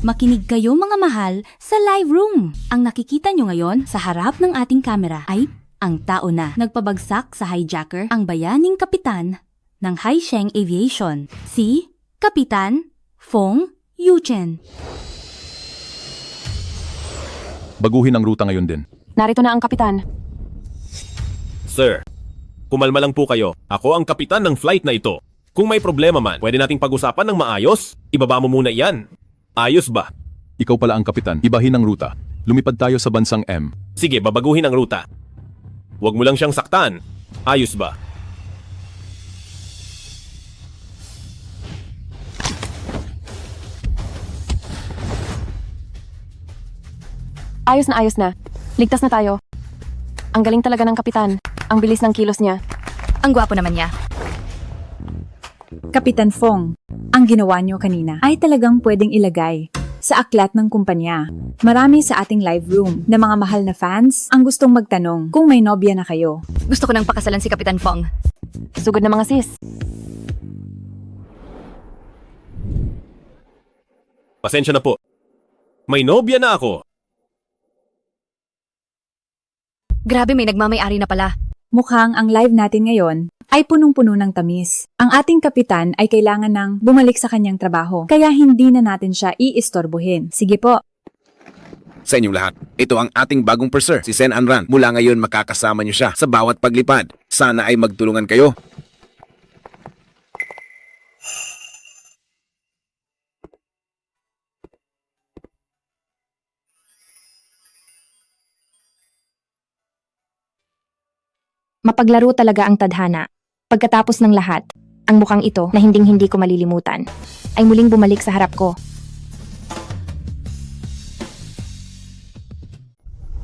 Makinig kayo mga mahal sa live room. Ang nakikita nyo ngayon sa harap ng ating kamera ay ang tao na nagpabagsak sa hijacker, ang bayaning kapitan ng Haisheng Aviation, si Kapitan Fong Yuchen. Baguhin ang ruta ngayon din. Narito na ang kapitan. Sir, kumalma lang po kayo. Ako ang kapitan ng flight na ito. Kung may problema man, pwede nating pag-usapan ng maayos. Ibaba mo muna iyan. Ayos ba? Ikaw pala ang kapitan. Ibahin ang ruta. Lumipad tayo sa bansang M. Sige, babaguhin ang ruta. Huwag mo lang siyang saktan. Ayos ba? Ayos na. Ligtas na tayo. Ang galing talaga ng kapitan. Ang bilis ng kilos niya. Ang gwapo naman niya. Kapitan Fong, ang ginawa niyo kanina ay talagang pwedeng ilagay sa aklat ng kumpanya. Marami sa ating live room na mga mahal na fans ang gustong magtanong kung may nobya na kayo. Gusto ko nang pakasalan si Kapitan Fong. Sugod na mga sis. Pasensya na po. May nobya na ako. Grabe, may nagmamay-ari na pala. Mukhang ang live natin ngayon ay punong-puno ng tamis. Ang ating kapitan ay kailangan ng bumalik sa kanyang trabaho, kaya hindi na natin siya iistorbohin. Sige po. Sa inyong lahat, ito ang ating bagong purser, si Sen Anran. Mula ngayon makakasama niyo siya sa bawat paglipad. Sana ay magtulungan kayo. Mapaglaro talaga ang tadhana. Pagkatapos ng lahat, ang mukhang ito na hinding-hindi ko malilimutan, ay muling bumalik sa harap ko.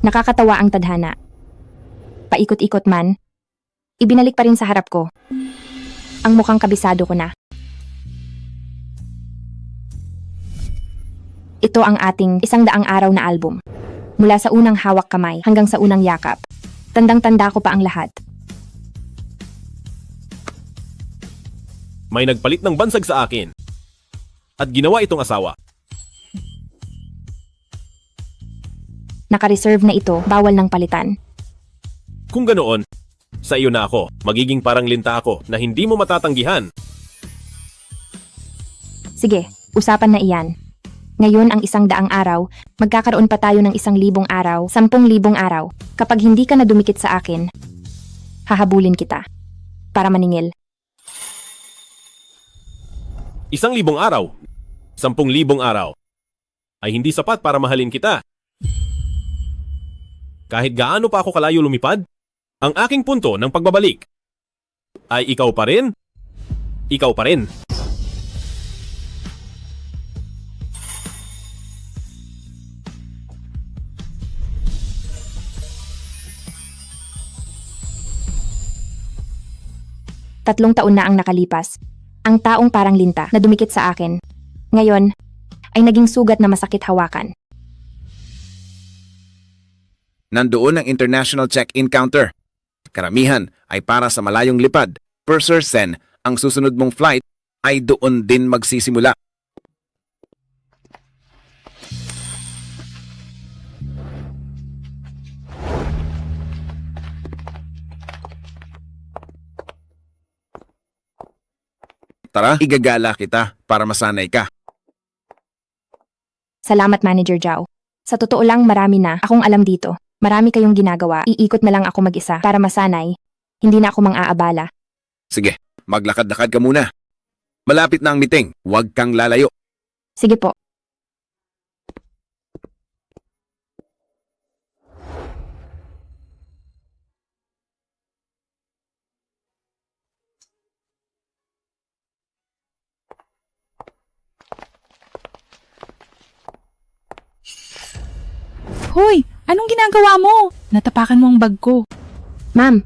Nakakatawa ang tadhana. Paikot-ikot man, ibinalik pa rin sa harap ko. Ang mukhang kabisado ko na. Ito ang ating 100 araw na album. Mula sa unang hawak kamay hanggang sa unang yakap. Tandang-tanda ko pa ang lahat. May nagpalit ng bansag sa akin. At ginawa itong asawa. Naka-reserve na ito, bawal ng palitan. Kung ganoon, sa iyo na ako. Magiging parang linta ako na hindi mo matatanggihan. Sige, usapan na iyan. Ngayon ang 100 araw, magkakaroon pa tayo ng 1,000 araw, 10,000 araw. Kapag hindi ka na dumikit sa akin, hahabulin kita. Para maningil. 1,000 araw, 10,000 araw, ay hindi sapat para mahalin kita. Kahit gaano pa ako kalayo lumipad, ang aking punto ng pagbabalik ay ikaw pa rin. Ikaw pa rin. Tatlong taon na ang nakalipas. Ang taong parang linta na dumikit sa akin, ngayon ay naging sugat na masakit hawakan. Nandoon ang international check-in counter. Karamihan ay para sa malayong lipad. Purser Sen, ang susunod mong flight ay doon din magsisimula. Tara, igagala kita para masanay ka. Salamat, Manager Zhao. Sa totoo lang, marami na akong alam dito. Marami kayong ginagawa. Iikot na lang ako mag-isa para masanay. Hindi na ako mang-aabala. Sige, maglakad-lakad ka muna. Malapit na ang meeting. Huwag kang lalayo. Sige po. Hoy, anong ginagawa mo? Natapakan mo ang bag ko. Ma'am,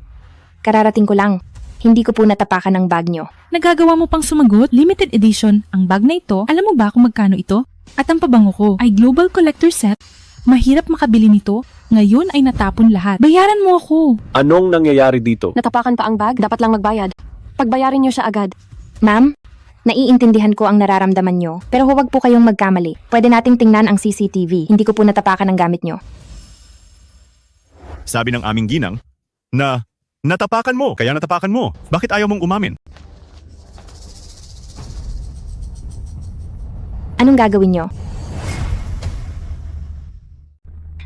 kararating ko lang. Hindi ko po natapakan ang bag nyo. Nagagawa mo pang sumagot? Limited edition. Ang bag na ito, alam mo ba kung magkano ito? At ang pabango ko ay Global Collector Set. Mahirap makabili nito. Ngayon ay natapon lahat. Bayaran mo ako. Anong nangyayari dito? Natapakan pa ang bag, dapat lang magbayad. Pagbayarin niyo siya agad. Ma'am, Naiintindihan ko ang nararamdaman nyo, pero huwag po kayong magkamali. Pwede nating tingnan ang CCTV. Hindi ko po natapakan ang gamit nyo. Sabi ng aming ginang na natapakan mo, kaya natapakan mo. Bakit ayaw mong umamin? Anong gagawin nyo?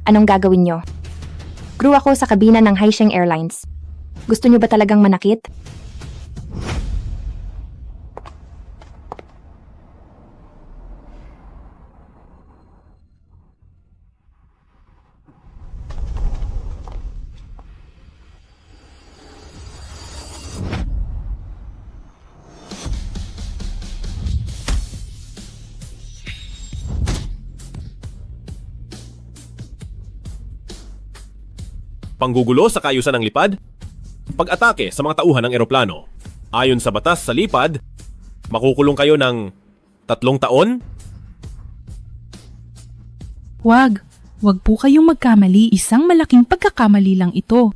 Anong gagawin nyo? Crew ako sa kabina ng Haisheng Airlines. Gusto nyo ba talagang manakit? Panggugulo sa kaayusan ng lipad, pag-atake sa mga tauhan ng eroplano. Ayon sa batas sa lipad, makukulong kayo ng 3 taon. Wag po kayong magkamali. Isang malaking pagkakamali lang ito.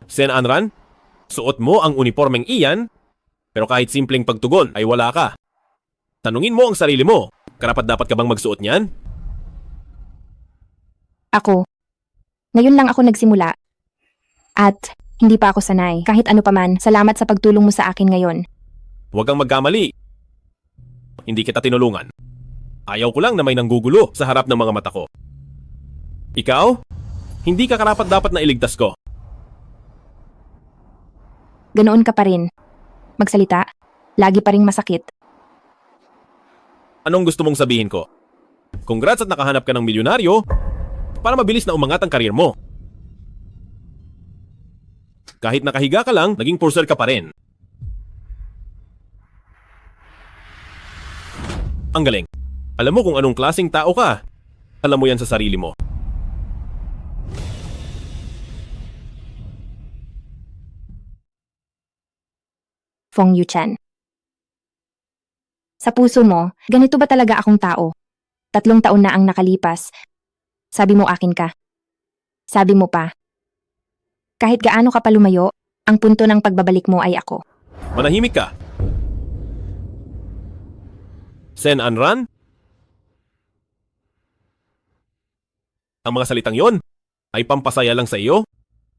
Sen Anran, suot mo ang uniformeng iyan, pero kahit simpleng pagtugon ay wala ka. Tanungin mo ang sarili mo, karapat dapat ka bang magsuot niyan? Ako. Ngayon lang ako nagsimula. At hindi pa ako sanay. Kahit ano paman, salamat sa pagtulong mo sa akin ngayon. Huwag kang magkamali. Hindi kita tinulungan. Ayaw ko lang na may nanggugulo sa harap ng mga mata ko. Ikaw? Hindi ka karapat dapat na iligtas ko. Ganoon ka pa rin. Magsalita. Lagi pa ring masakit. Anong gusto mong sabihin ko? Congrats at nakahanap ka ng milyonaryo para mabilis na umangat ang karir mo. Kahit nakahiga ka lang, naging purser ka pa rin. Ang galing. Alam mo kung anong klaseng tao ka. Alam mo yan sa sarili mo. Fong Yuchan. Sa puso mo, ganito ba talaga akong tao? 3 taon na ang nakalipas. Sabi mo akin ka. Sabi mo pa. Kahit gaano ka pa lumayo, ang punto ng pagbabalik mo ay ako. Manahimik ka. Sen Anran? Ang mga salitang yon ay pampasaya lang sa iyo?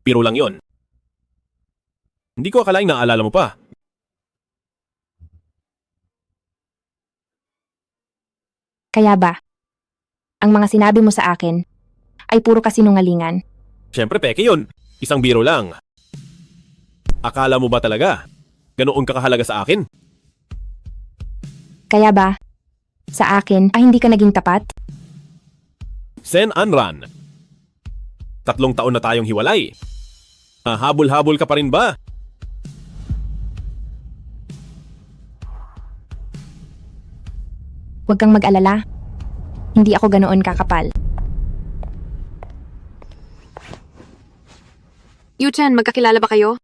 Biro lang yon. Hindi ko akalaing naaalala mo pa. Kaya ba? Ang mga sinabi mo sa akin ay puro kasinungalingan. Siyempre, peke yun. Isang biro lang. Akala mo ba talaga? Ganoon ka kahalaga sa akin? Kaya ba? Sa akin ay hindi ka naging tapat? Sen Anran. 3 taon na tayong hiwalay. Habol-habol ka pa rin ba? Huwag kang mag-alala. Hindi ako ganoon kakapal. Yuchan, magkakilala ba kayo?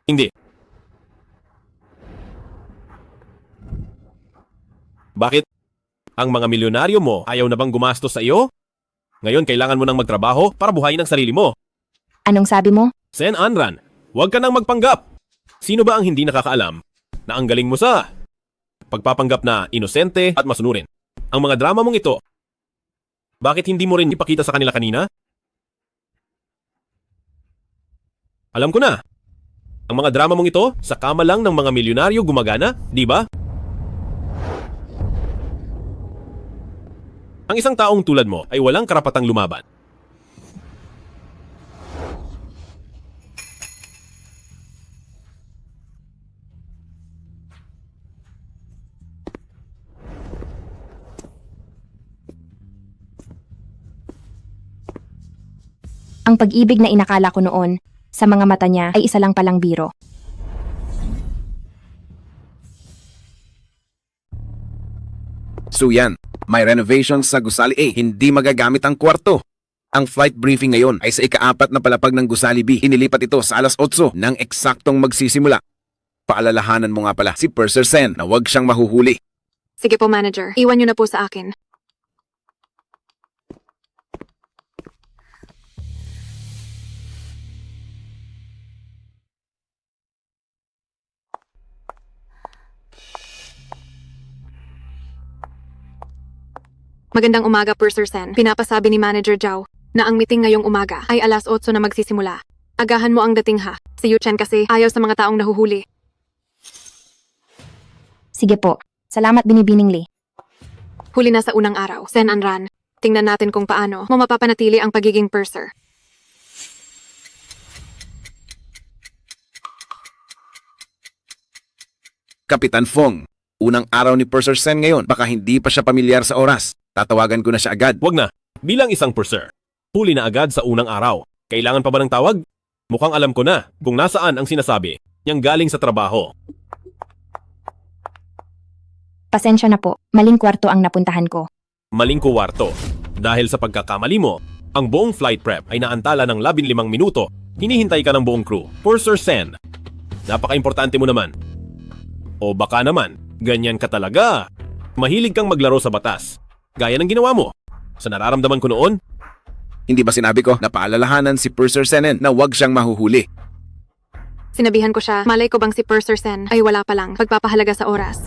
Hindi. Bakit? Ang mga milyonaryo mo ayaw na bang gumastos sa iyo? Ngayon kailangan mo nang magtrabaho para buhayin ang sarili mo. Anong sabi mo? Sen Anran, huwag ka nang magpanggap. Sino ba ang hindi nakakaalam na ang galing mo sa pagpapanggap na inosente at masunurin? Ang mga drama mong ito, bakit hindi mo rin ipakita sa kanila kanina? Alam ko na. Ang mga drama mong ito, sa kama lang ng mga milyonaryo gumagana, di ba? Ang isang taong tulad mo ay walang karapatang lumaban. Ang pag-ibig na inakala ko noon, sa mga mata niya ay isa lang palang biro. So yan, may renovations sa Gusali A, hindi magagamit ang kwarto. Ang flight briefing ngayon ay sa ika-4 na palapag ng Gusali B. Inilipat ito sa alas 8 ng eksaktong magsisimula. Paalalahanan mo nga pala si Purser Sen na huwag siyang mahuhuli. Sige po, manager. Iwan niyo na po sa akin. Magandang umaga, Purser Sen. Pinapasabi ni Manager Zhao na ang meeting ngayong umaga ay 8:00 na magsisimula. Agahan mo ang dating ha. Si Yu Chen kasi ayaw sa mga taong nahuhuli. Sige po. Salamat, Binibining Lee. Huli na sa unang araw. Sen Anran, tingnan natin kung paano mo mapapanatili ang pagiging purser. Kapitan Fong, unang araw ni Purser Sen ngayon. Baka hindi pa siya pamilyar sa oras. Tatawagan ko na siya agad. Wag na. Bilang isang purser, huli na agad sa unang araw. Kailangan pa ba ng tawag? Mukhang alam ko na kung nasaan ang sinasabi niyang galing sa trabaho. Pasensya na po. Maling kwarto ang napuntahan ko. Maling kuwarto. Dahil sa pagkakamali mo, ang buong flight prep ay naantala ng 15 minuto. Hinihintay ka ng buong crew. Purser Sen, napaka-importante mo naman. O baka naman, ganyan ka talaga. Mahilig kang maglaro sa batas. Gaya ng ginawa mo. Sa nararamdaman ko noon, Hindi ba sinabi ko na paalalahanan si Purser Senen na huwag siyang mahuhuli? Sinabihan ko siya, malay ko bang si Purser Sen ay wala pa lang pagpapahalaga sa oras.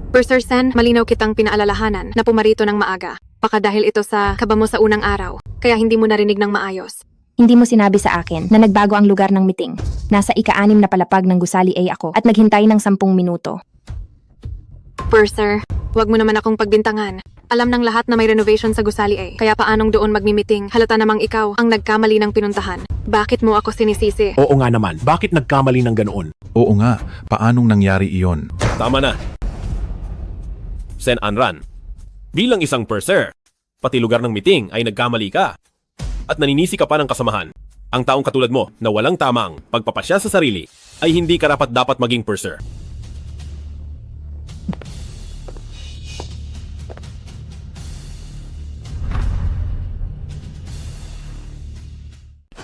Purser Sen, malinaw kitang pinaalalahanan na pumarito ng maaga. Baka dahil ito sa kaba mo sa unang araw, kaya hindi mo narinig ng maayos. Hindi mo sinabi sa akin na nagbago ang lugar ng meeting. Nasa ika-6 na palapag ng gusali A ako at naghintay ng 10 minuto. Purser, wag mo naman akong pagbintangan. Alam ng lahat na may renovation sa gusali A, kaya paanong doon magmi-meeting? Halata namang ikaw ang nagkamali ng pinuntahan. Bakit mo ako sinisisi? Oo nga naman, bakit nagkamali ng ganoon? Oo nga, paanong nangyari iyon? tama na. Sen Anran, bilang isang purser, pati lugar ng meeting ay nagkamali ka. At naninisi ka pa ng kasamahan. Ang taong katulad mo na walang tamang pagpapasya sa sarili ay hindi karapat-dapat maging purser.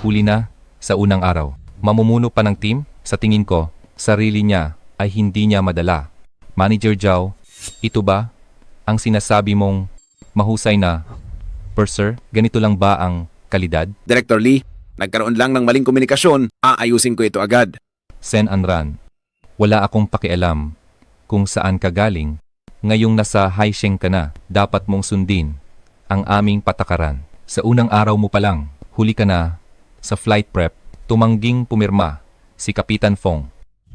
Huli na sa unang araw. Mamumuno pa ng team? Sa tingin ko, sarili niya ay hindi niya madala. Manager Zhao, ito ba ang sinasabi mong mahusay na purser? Ganito lang ba ang kalidad? Director Lee, nagkaroon lang ng maling komunikasyon. Aayusin ko ito agad. Sen Anran, wala akong pakialam kung saan ka galing. Ngayong nasa Haisheng ka na, dapat mong sundin ang aming patakaran. Sa unang araw mo pa lang, huli ka na sa flight prep. Tumangging pumirma si Kapitan Fong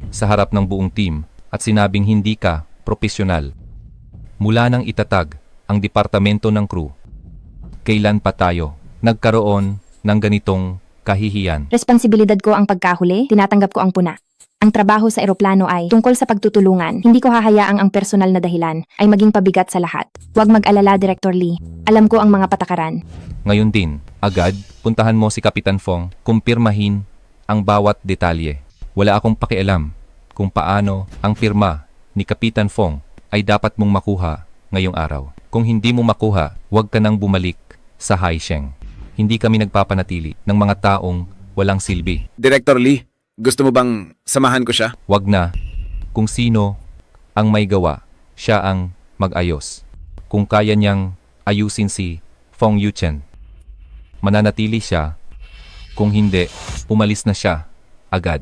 sa harap ng buong team at sinabing hindi ka propesyonal. Mula nang itatag ang departamento ng crew, kailan pa tayo nagkaroon ng ganitong kahihiyan? Responsibilidad ko ang pagkahuli, tinatanggap ko ang puna. Ang trabaho sa eroplano ay tungkol sa pagtutulungan. Hindi ko hahayaang ang personal na dahilan ay maging pabigat sa lahat. Huwag mag-alala, Director Lee. Alam ko ang mga patakaran. Ngayon din, agad, puntahan mo si Kapitan Fong, kumpirmahin ang bawat detalye. Wala akong pakialam kung paano ang pirma ni Kapitan Fong ay dapat mong makuha ngayong araw. Kung hindi mo makuha, huwag ka nang bumalik sa Haisheng. Hindi kami nagpapanatili ng mga taong walang silbi. Director Lee, gusto mo bang samahan ko siya? Wag na. Kung sino ang may gawa, siya ang mag-ayos. Kung kaya niyang ayusin si Fong Yuchen, mananatili siya. Kung hindi, umalis na siya agad.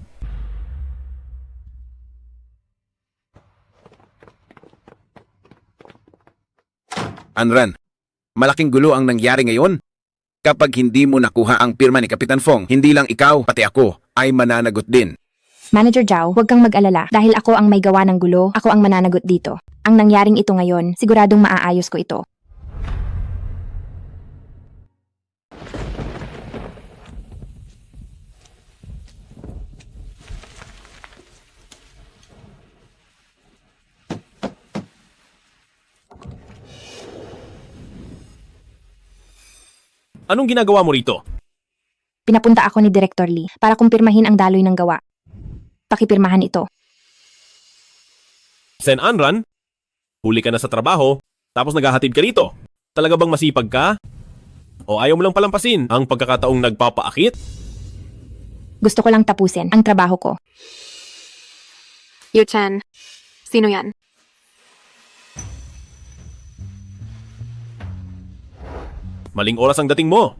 Anran, malaking gulo ang nangyari ngayon. Kapag hindi mo nakuha ang pirma ni Kapitan Fong, hindi lang ikaw, pati ako, ay mananagot din. Manager Zhao, huwag kang mag-alala. Dahil ako ang may gawa ng gulo, ako ang mananagot dito. Ang nangyaring ito ngayon, siguradong maaayos ko ito. Anong ginagawa mo rito? Pinapunta ako ni Director Lee para kumpirmahin ang daloy ng gawa. Pakipirmahan ito. Sen Anran, huli ka na sa trabaho, tapos naghahatid ka rito. Talaga bang masipag ka? O ayaw mo lang palampasin ang pagkakataong nagpapaakit? Gusto ko lang tapusin ang trabaho ko. Yu Chen, sino yan? Maling oras ang dating mo.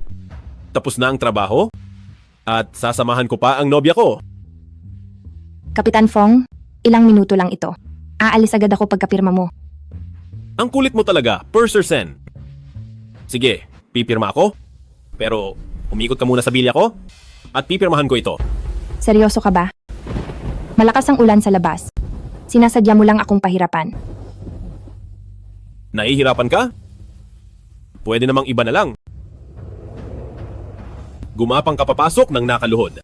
Tapos na ang trabaho? At sasamahan ko pa ang nobya ko. Kapitan Fong, ilang minuto lang ito. Aalis agad ako pagkapirma mo. Ang kulit mo talaga, Purser Sen. Sige, pipirma ako. Pero umikot ka muna sa bilya ko at pipirmahan ko ito. Seryoso ka ba? Malakas ang ulan sa labas. Sinasadya mo lang akong pahirapan. Nahihirapan ka? Pwede namang iba na lang. Gumapang ka papasok ng nakaluhod.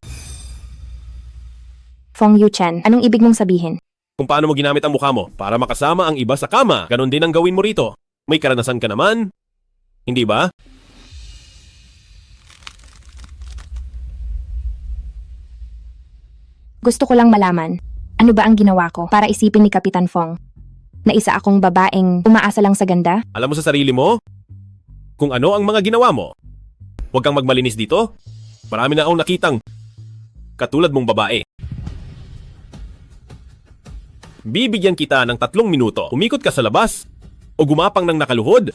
Fong Yuchen, anong ibig mong sabihin? Kung paano mo ginamit ang mukha mo para makasama ang iba sa kama, ganon din ang gawin mo rito. May karanasan ka naman. Hindi ba? Gusto ko lang malaman, ano ba ang ginawa ko para isipin ni Kapitan Fong na isa akong babaeng umaasa lang sa ganda? Alam mo sa sarili mo kung ano ang mga ginawa mo. Huwag kang magmalinis dito. Marami na akong nakitang katulad mong babae. Bibigyan kita ng 3 minuto. Umikot ka sa labas o gumapang ng nakaluhod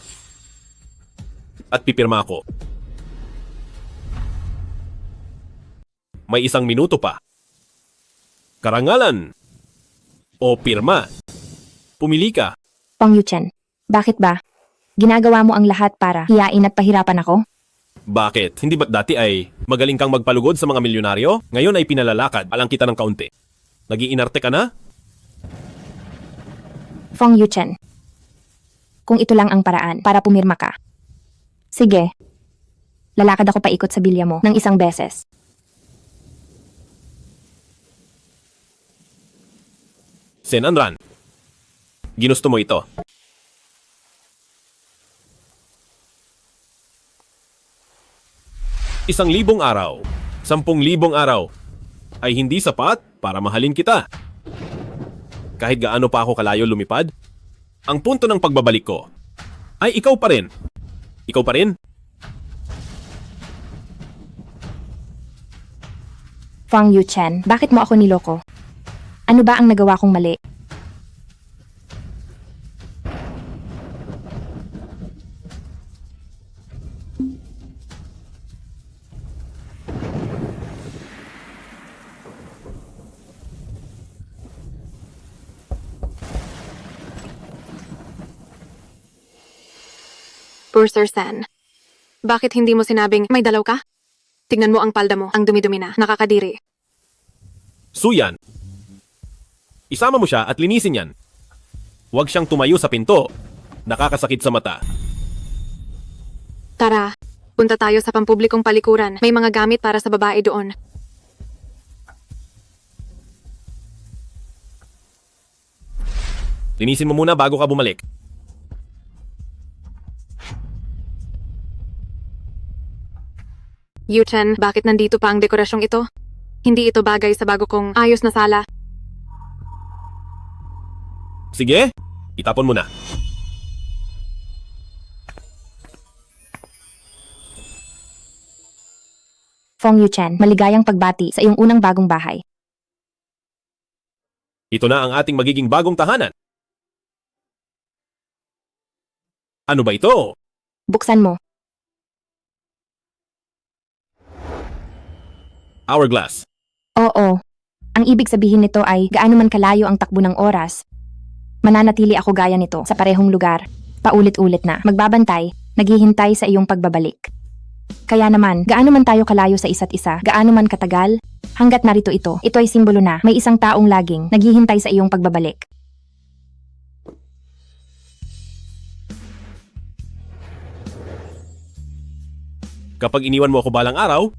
at pipirma ako. May 1 minuto pa. Karangalan o pirma. Pumili ka. Fong Yuchen, bakit ba? Ginagawa mo ang lahat para hiyain at pahirapan ako? Bakit? Hindi ba't dati ay magaling kang magpalugod sa mga milyonaryo? Ngayon ay pinalalakad alang kita ng kaunti. Nag-iinarte ka na? Fong Yuchen, kung ito lang ang paraan para pumirma ka. Sige, lalakad ako paikot sa bilya mo ng 1 beses. Senanran, ginusto mo ito. Isang 1,000 araw, 10,000 araw ay hindi sapat para mahalin kita. Kahit gaano pa ako kalayo lumipad, ang punto ng pagbabalik ko ay ikaw pa rin. Ikaw pa rin? Fong Yuchen, bakit mo ako niloko? Ano ba ang nagawa kong mali? Purser Sen, bakit hindi mo sinabing may dalaw ka? Tignan mo ang palda mo, ang dumi-dumi na, nakakadiri. Suyan, isama mo siya at linisin yan. Huwag siyang tumayo sa pinto. Nakakasakit sa mata. Tara, punta tayo sa pampublikong palikuran. May mga gamit para sa babae doon. Linisin mo muna bago ka bumalik. Yuchen, bakit nandito pa ang dekorasyong ito? Hindi ito bagay sa bago kong ayos na sala. Sige, itapon mo na. Fong Yuchen, maligayang pagbati sa iyong unang bagong bahay. Ito na ang ating magiging bagong tahanan. Ano ba ito? Buksan mo. Hourglass. Oo. Ang ibig sabihin nito ay gaano man kalayo ang takbo ng oras, mananatili ako gaya nito sa parehong lugar, paulit-ulit na, magbabantay, naghihintay sa iyong pagbabalik. Kaya naman, gaano man tayo kalayo sa isa't isa, gaano man katagal, hanggat narito ito ay simbolo na may isang taong laging naghihintay sa iyong pagbabalik. Kapag iniwan mo ako balang araw,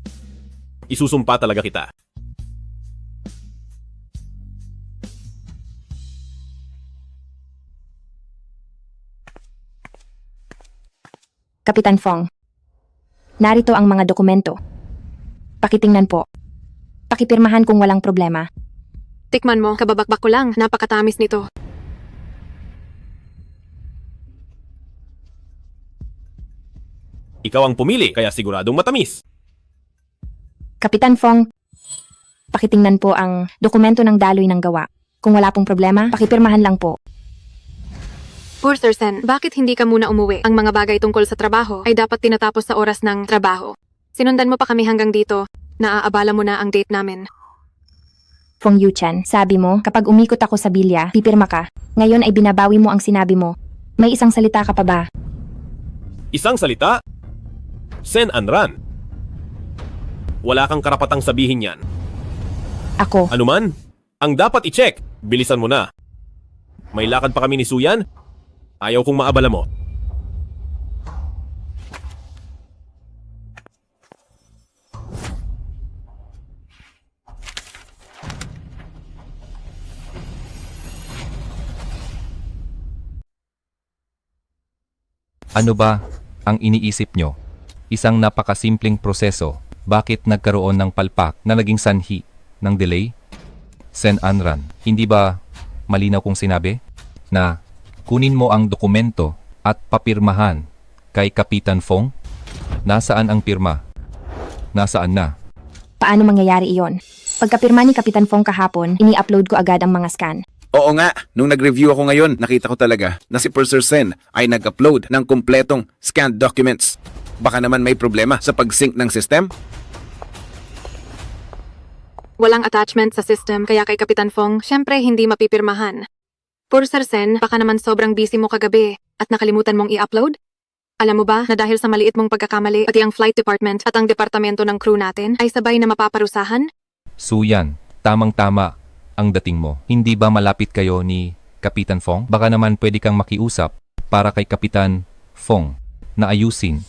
isusumpa talaga kita. Kapitan Fong, narito ang mga dokumento. Pakitingnan po. Pakipirmahan kung walang problema. Tikman mo, kababakbak ko lang, napakatamis nito. Ikaw ang pumili, kaya siguradong matamis. Kapitan Fong, pakitingnan po ang dokumento ng daloy ng gawa. Kung wala pong problema, pakipirmahan lang po. Purser Sen, bakit hindi ka muna umuwi? Ang mga bagay tungkol sa trabaho ay dapat tinatapos sa oras ng trabaho. Sinundan mo pa kami hanggang dito. Naaabala mo na ang date namin. Fong Yuchen, sabi mo, kapag umikot ako sa bilya, pipirma ka. Ngayon ay binabawi mo ang sinabi mo. May isang salita ka pa ba? Isang salita, Sen Anran. Wala kang karapatang sabihin yan. Ako. Anuman, ang dapat i-check, bilisan mo na. May lakad pa kami ni Suyan. Ayaw kong maabala mo. Ano ba ang iniisip nyo? Isang napakasimpleng proseso. Bakit nagkaroon ng palpak na naging sanhi ng delay? Sen Anran, hindi ba malinaw kong sinabi na kunin mo ang dokumento at papirmahan kay Kapitan Fong? Nasaan ang pirma? Nasaan na? Paano mangyayari iyon? Pagkapirma ni Kapitan Fong kahapon, ini-upload ko agad ang mga scan. Oo nga, nung nag-review ako ngayon, nakita ko talaga na si Purser Sen ay nag-upload ng kumpletong scanned documents. Baka naman may problema sa pag-sync ng system? Walang attachment sa system kaya kay Kapitan Fong, syempre hindi mapipirmahan. Purser Sen, baka naman sobrang busy mo kagabi at nakalimutan mong i-upload? Alam mo ba na dahil sa maliit mong pagkakamali, pati ang flight department at ang departamento ng crew natin ay sabay na mapaparusahan? Suyan, tamang-tama ang dating mo. Hindi ba malapit kayo ni Kapitan Fong? Baka naman pwede kang makiusap para kay Kapitan Fong na ayusin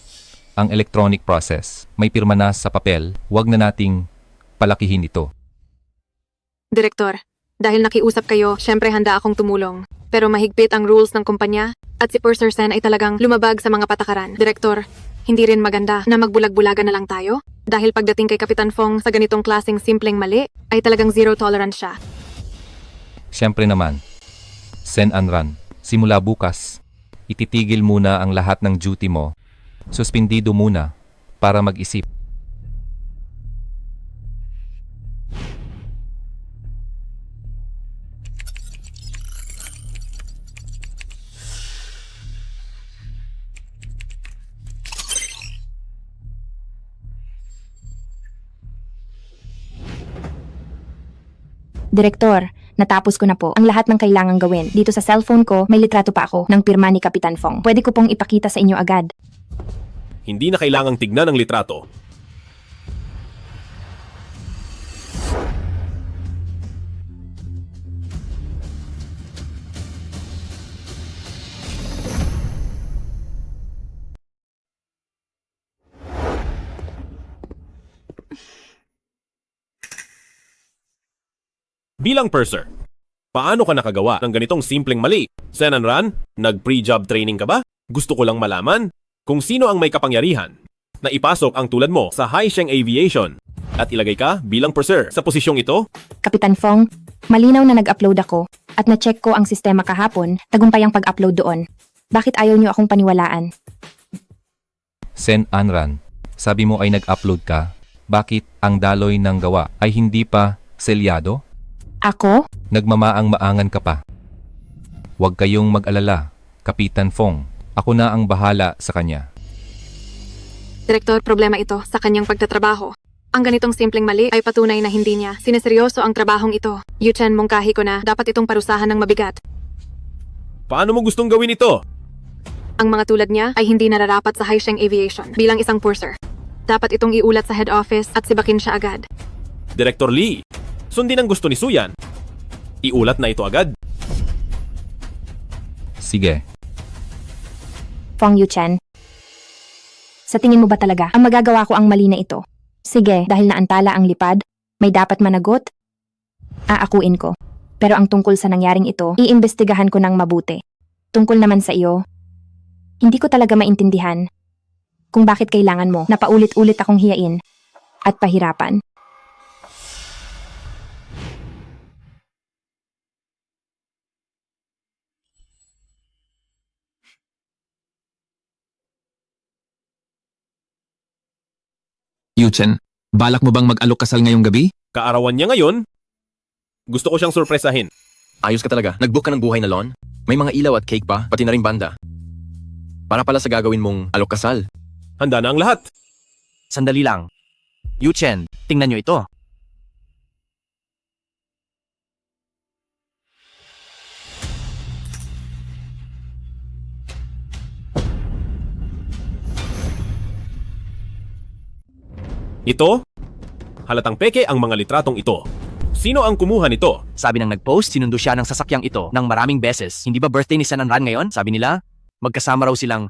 ang electronic process. May pirma na sa papel, wag na nating palakihin ito. Direktor, dahil nakiusap kayo, syempre handa akong tumulong. Pero mahigpit ang rules ng kumpanya at si Purser Sen ay talagang lumabag sa mga patakaran. Direktor, hindi rin maganda na magbulag-bulagan na lang tayo? Dahil pagdating kay Kapitan Fong sa ganitong klaseng simpleng mali, ay talagang zero tolerance siya. Siyempre naman, Sen Anran, simula bukas, ititigil muna ang lahat ng duty mo. Suspindido muna para mag-isip. Direktor, natapos ko na po ang lahat ng kailangang gawin. Dito sa cellphone ko, may litrato pa ako ng pirma ni Kapitan Fong. Pwede ko pong ipakita sa inyo agad. Hindi na kailangang tignan ang litrato. Bilang purser, paano ka nakagawa ng ganitong simpleng mali? Sen Anran, nag-pre-job training ka ba? Gusto ko lang malaman kung sino ang may kapangyarihan na ipasok ang tulad mo sa Haisheng Aviation at ilagay ka bilang purser sa posisyong ito? Kapitan Fong, malinaw na nag-upload ako at na-check ko ang sistema kahapon, tagumpay ang pag-upload doon. Bakit ayaw niyo akong paniwalaan? Sen Anran, sabi mo ay nag-upload ka. Bakit ang daloy ng gawa ay hindi pa selyado? Ako? Nagmamaang-maangan ka pa. Huwag kayong mag-alala, Kapitan Fong. Ako na ang bahala sa kanya. Direktor, problema ito sa kanyang pagtatrabaho. Ang ganitong simpleng mali ay patunay na hindi niya sineseryoso ang trabahong ito. Yuchen, mungkahi ko na dapat itong parusahan ng mabigat. Paano mo gustong gawin ito? Ang mga tulad niya ay hindi nararapat sa Haisheng Aviation bilang isang purser. Dapat itong iulat sa head office at sibakin siya agad. Director Lee, sundin ang gusto ni Suyan. Iulat na ito agad. Sige. Fong Yuchen. Sa tingin mo ba talaga ang magagawa ko ang mali na ito? Sige, dahil naantala ang lipad, may dapat managot? Aakuin ko. Pero ang tungkol sa nangyaring ito, iimbestigahan ko ng mabuti. Tungkol naman sa iyo, hindi ko talaga maintindihan kung bakit kailangan mo na paulit-ulit akong hiyain at pahirapan. Yuchen, balak mo bang mag-alok kasal ngayong gabi? Kaarawan niya ngayon. Gusto ko siyang sorpresahin. Ayos ka talaga. Nag-book ka ng buhay na lawn? May mga ilaw at cake pa, pati na rin banda. Para pala sa gagawin mong alok kasal. Handa na ang lahat. Sandali lang. Yuchen, tingnan nyo ito. Ito? Halatang peke ang mga litratong ito. Sino ang kumuha nito? Sabi ng nag-post, sinundo siya ng sasakyang ito ng maraming beses. Hindi ba birthday ni Sen Anran ngayon? Sabi nila, magkasama raw silang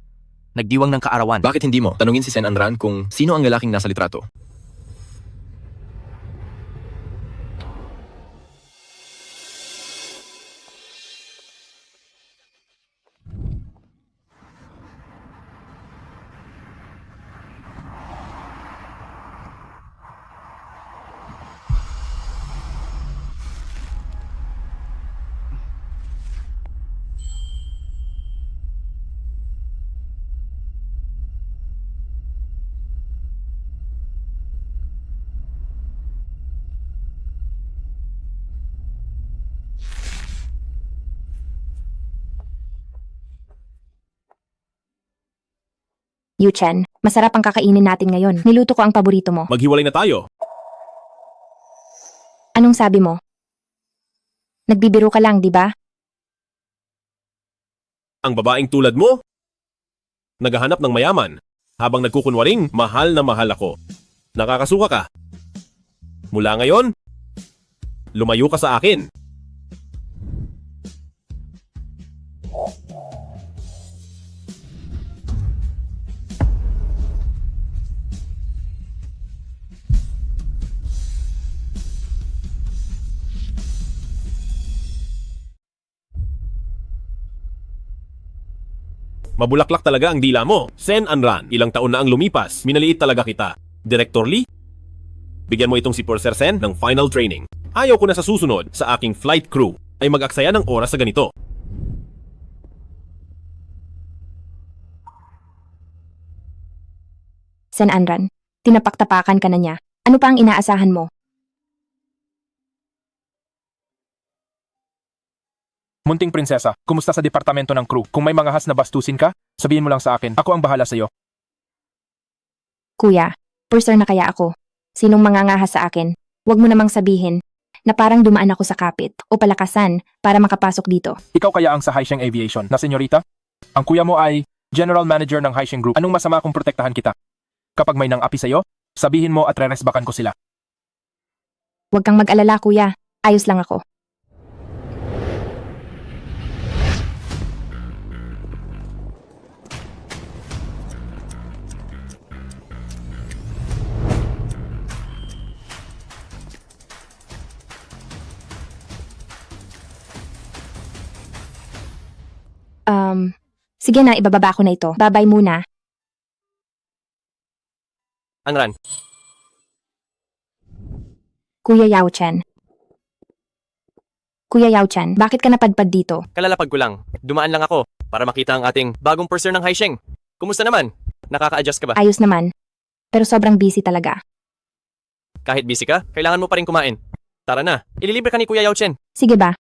nagdiwang ng kaarawan. Bakit hindi mo tanungin si Sen Anran kung sino ang lalaking nasa litrato? Yuchen, masarap ang kakainin natin ngayon. Niluto ko ang paborito mo. Maghiwalay na tayo. Anong sabi mo? Nagbibiro ka lang, di ba? Ang babaeng tulad mo, naghahanap ng mayaman, habang nagkukunwaring mahal na mahal ako. Nakakasuka ka. Mula ngayon, lumayo ka sa akin. Mabulaklak talaga ang dila mo. Sen Anran, ilang taon na ang lumipas. Minaliit talaga kita. Director Lee, bigyan mo itong si Purser Sen ng final training. Ayaw ko na sa susunod sa aking flight crew ay mag-aksaya ng oras sa ganito. Sen Anran, tinapak-tapakan ka na niya. Ano pa ang inaasahan mo? Munting prinsesa, kumusta sa departamento ng crew? Kung may mga has na bastusin ka, sabihin mo lang sa akin. Ako ang bahala sa'yo. Kuya, purser na kaya ako. Sinong mangangahas sa akin? Huwag mo namang sabihin na parang dumaan ako sa kapit o palakasan para makapasok dito. Ikaw kaya ang sa Haisheng Aviation na senyorita? Ang kuya mo ay General Manager ng Haisheng Group. Anong masama kung protektahan kita? Kapag may nang-api sa'yo, sabihin mo at reresbakan ko sila. Huwag kang mag-alala, kuya. Ayos lang ako. Sige na, ibababa ko na ito. Babay muna. Anran, Kuya Yao Chen. Kuya Yao Chen, bakit ka napadpad dito? kalalapag ko lang. Dumaan lang ako para makita ang ating bagong purser ng Haisheng. Kumusta naman? Nakaka-adjust ka ba? Ayos naman. Pero sobrang busy talaga. Kahit busy ka, kailangan mo pa rin kumain. Tara na, ililibre ka ni Kuya Yao Chen. Sige ba?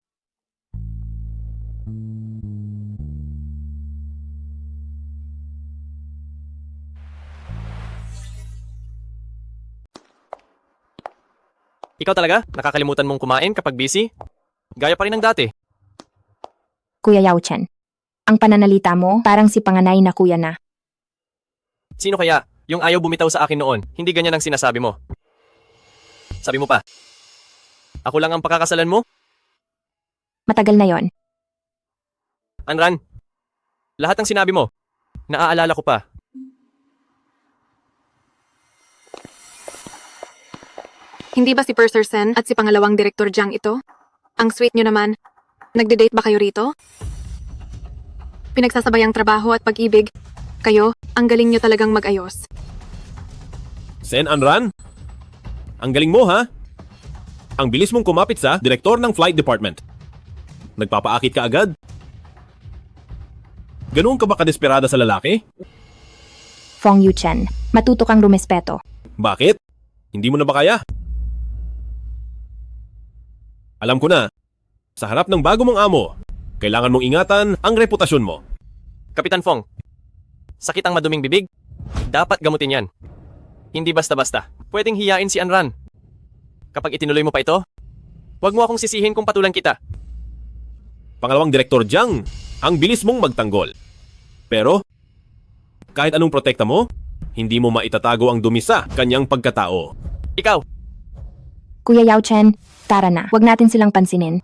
Ikaw talaga? Nakakalimutan mong kumain kapag busy? Gaya pa rin ng dati. Kuya Yao Chen. Ang pananalita mo, parang si panganay na kuya na. Sino kaya? Yung ayaw bumitaw sa akin noon, hindi ganyan ang sinasabi mo. Sabi mo pa, ako lang ang pakakasalan mo? Matagal na yon. Anran, lahat ng sinabi mo, naaalala ko pa. Hindi ba si Purser Sen at si pangalawang Direktor Jiang ito? Ang sweet nyo naman. Nagde-date ba kayo rito? Pinagsasabayang trabaho at pag-ibig. Kayo, ang galing nyo talagang mag-ayos. Sen Anran, ang galing mo ha? Ang bilis mong kumapit sa direktor ng flight department. Nagpapaakit ka agad? Ganoon ka ba kadesperada sa lalaki? Fong Yu Chen, matuto kang rumespeto. Bakit? Hindi mo na ba kaya? Alam ko na, sa harap ng bago mong amo, kailangan mong ingatan ang reputasyon mo. Kapitan Fong, sakit ang maduming bibig? Dapat gamutin yan. Hindi basta-basta. Pwedeng hiyain si Anran. Kapag itinuloy mo pa ito, huwag mo akong sisihin kung patulan kita. Pangalawang Direktor Jiang, ang bilis mong magtanggol. Pero, kahit anong protekta mo, Hindi mo maitatago ang dumi sa kanyang pagkatao. Ikaw, Kuya Yao Chen, tara na. Huwag natin silang pansinin.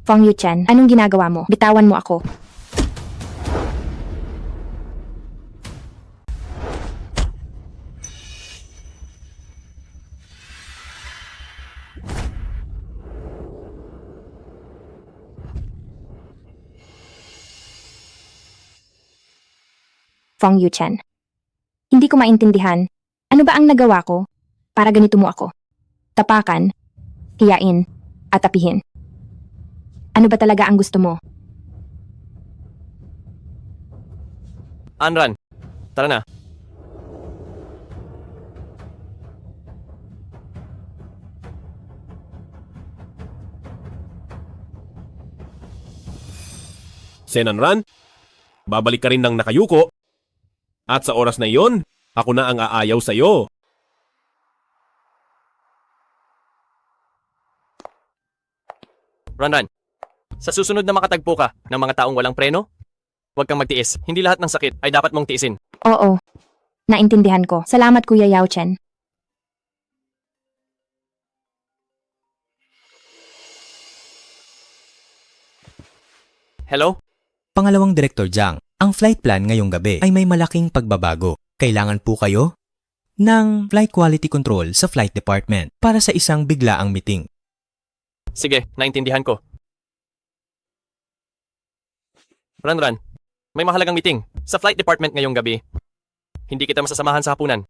Fong Yu Chen, anong ginagawa mo? Bitawan mo ako. Fong Yu Chen. Hindi ko maintindihan. Ano ba ang nagawa ko? Para ganito mo ako. Tapakan, hiyain, at apihin. Ano ba talaga ang gusto mo? Anran, tara na. Senanran, babalik ka rin ng nakayuko. At sa oras na iyon, ako na ang aayaw sa'yo. Ranran, sa susunod na makatagpo ka ng mga taong walang preno, huwag kang magtiis. Hindi lahat ng sakit ay dapat mong tiisin. Oo. Naintindihan ko. Salamat Kuya Yao Chen. Hello? Pangalawang Direktor Jiang, ang flight plan ngayong gabi ay may malaking pagbabago. Kailangan po kayo ng flight quality control sa flight department para sa isang biglaang meeting. Sige, naintindihan ko. Ranran, may mahalagang meeting sa flight department ngayong gabi. Hindi kita masasamahan sa hapunan.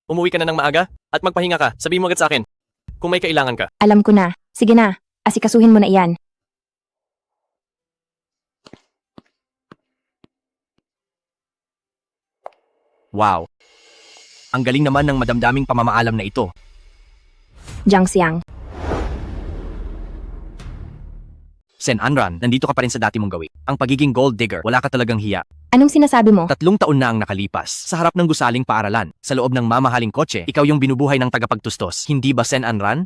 Umuwi ka na ng maaga at magpahinga ka. Sabihin mo agad sa akin kung may kailangan ka. Alam ko na. Sige na. Asikasuhin mo na iyan. Wow. Ang galing naman ng madamdaming pamamaalam na ito. Jiang Xiang. Sen Anran, nandito ka pa rin sa dati mong gawi. Ang pagiging gold digger, wala ka talagang hiya. Anong sinasabi mo? 3 taon na ang nakalipas. Sa harap ng gusaling paaralan, sa loob ng mamahaling kotse, ikaw yung binubuhay ng tagapagtustos. Hindi ba, Sen Anran?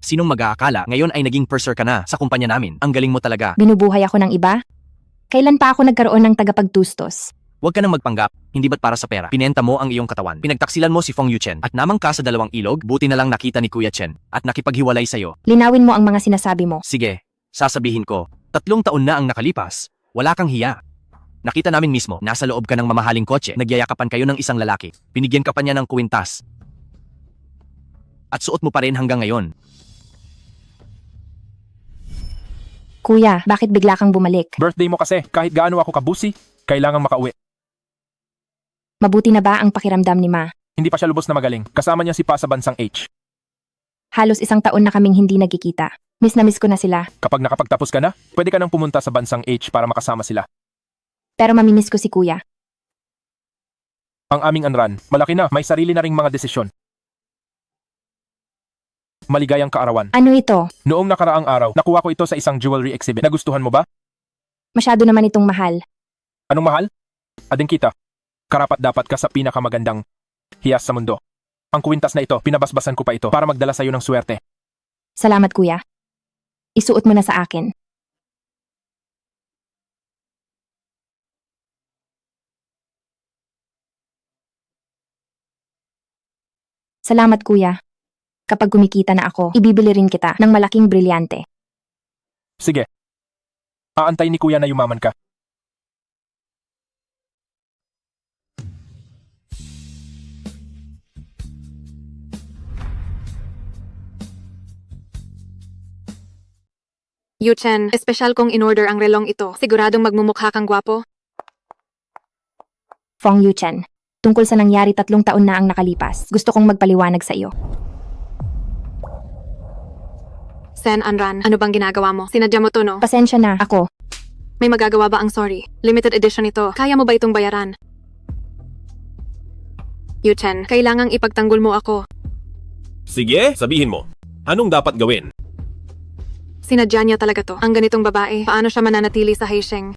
Sinong mag-aakala, ngayon ay naging purser ka na sa kumpanya namin. Ang galing mo talaga. Binubuhay ako ng iba? Kailan pa ako nagkaroon ng tagapagtustos? Huwag ka nang magpanggap, hindi ba't para sa pera? Pinenta mo ang iyong katawan. Pinagtaksilan mo si Fong Yu Chen at namang ka sa 2 ilog, buti na lang nakita ni Kuya Chen at nakipaghiwalay sa'yo. Linawin mo ang mga sinasabi mo. Sige, sasabihin ko, 3 taon na ang nakalipas, wala kang hiya. Nakita namin mismo, nasa loob ka ng mamahaling kotse, nagyayakapan kayo ng isang lalaki. Binigyan ka pa niya ng kwintas. At suot mo pa rin hanggang ngayon. Kuya, bakit bigla kang bumalik? Birthday mo kasi, kahit gaano ako kabusi, kailangang makauwi. Mabuti na ba ang pakiramdam ni Ma? Hindi pa siya lubos na magaling. Kasama niya si Pa sa bansang H. Halos 1 taon na kaming hindi nagkikita. Miss na miss ko na sila. Kapag nakapagtapos ka na, pwede ka nang pumunta sa bansang H para makasama sila. Pero mamimiss ko si Kuya. Ang aming Anran, malaki na, may sarili na ring mga desisyon. Maligayang kaarawan. Ano ito? Noong nakaraang araw, nakuha ko ito sa isang jewelry exhibit. Nagustuhan mo ba? Masyado naman itong mahal. Anong mahal? Ading kita. Karapat dapat ka sa pinakamagandang hiyas sa mundo. Ang kwintas na ito, pinabasbasan ko pa ito para magdala sa'yo ng swerte. Salamat Kuya. Isuot mo na sa akin. Salamat Kuya. Kapag kumikita na ako, ibibili rin kita ng malaking brilyante. Sige. Aantay ni Kuya na yumaman ka. Yu Chen, espesyal kong in-order ang relong ito. Siguradong magmumukha kang gwapo. Fong Yu Chen, tungkol sa nangyari 3 taon na ang nakalipas, gusto kong magpaliwanag sa iyo. Sen Anran, ano bang ginagawa mo? Sinadya mo to, no? Pasensya na, ako. May magagawa ba ang sorry? Limited edition ito. Kaya mo ba itong bayaran? Yu Chen, kailangang ipagtanggol mo ako. Sige, sabihin mo. Anong dapat gawin? Sinadya niya talaga to. Ang ganitong babae, paano siya mananatili sa Haisheng?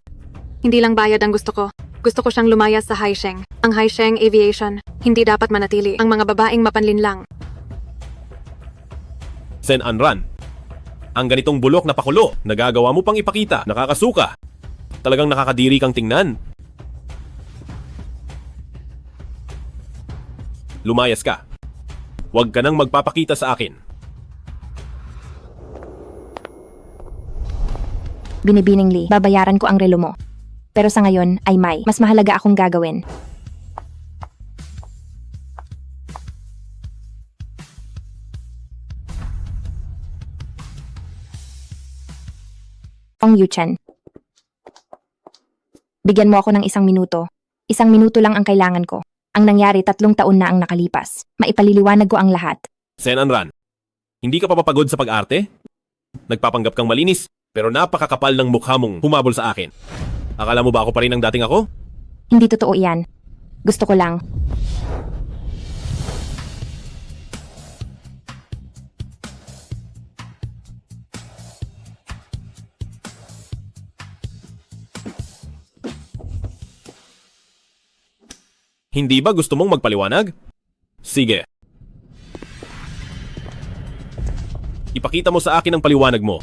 Hindi lang bayad ang gusto ko. Gusto ko siyang lumayas sa Haisheng. Ang Haisheng Aviation, hindi dapat manatili. Ang mga babaeng mapanlinlang. Sen Anran, ang ganitong bulok na pakulo, nagagawa mo pang ipakita, nakakasuka. Talagang nakakadiri kang tingnan. lumayas ka. Huwag ka nang magpapakita sa akin. Binibining Lee, babayaran ko ang relo mo. Pero sa ngayon ay may mas mahalaga akong gagawin. Fong Yuchen. Bigyan mo ako ng 1 minuto. 1 minuto lang ang kailangan ko. Ang nangyari 3 taon na ang nakalipas. Maipaliliwanag ko ang lahat. Sen Anran, hindi ka pa papagod sa pag-arte? Nagpapanggap kang malinis, pero napakakapal ng mukha mong humabol sa akin. Akala mo ba ako pa rin ang dating ako? Hindi totoo iyan. Gusto ko lang. Hindi ba gusto mong magpaliwanag? Sige. Ipakita mo sa akin ang paliwanag mo.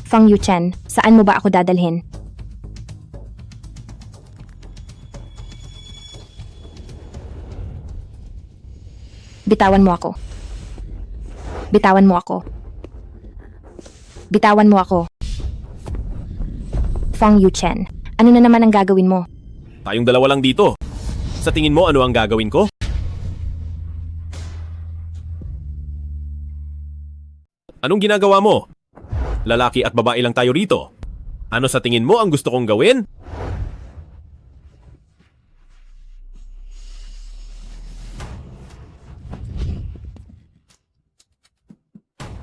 Fong Yuchen, saan mo ba ako dadalhin? Bitawan mo ako. Bitawan mo ako. Bitawan mo ako. Fong Yuchen, ano na naman ang gagawin mo? Tayong dalawa lang dito. Sa tingin mo ano ang gagawin ko? Anong ginagawa mo? Lalaki at babae lang tayo rito. Ano sa tingin mo ang gusto kong gawin?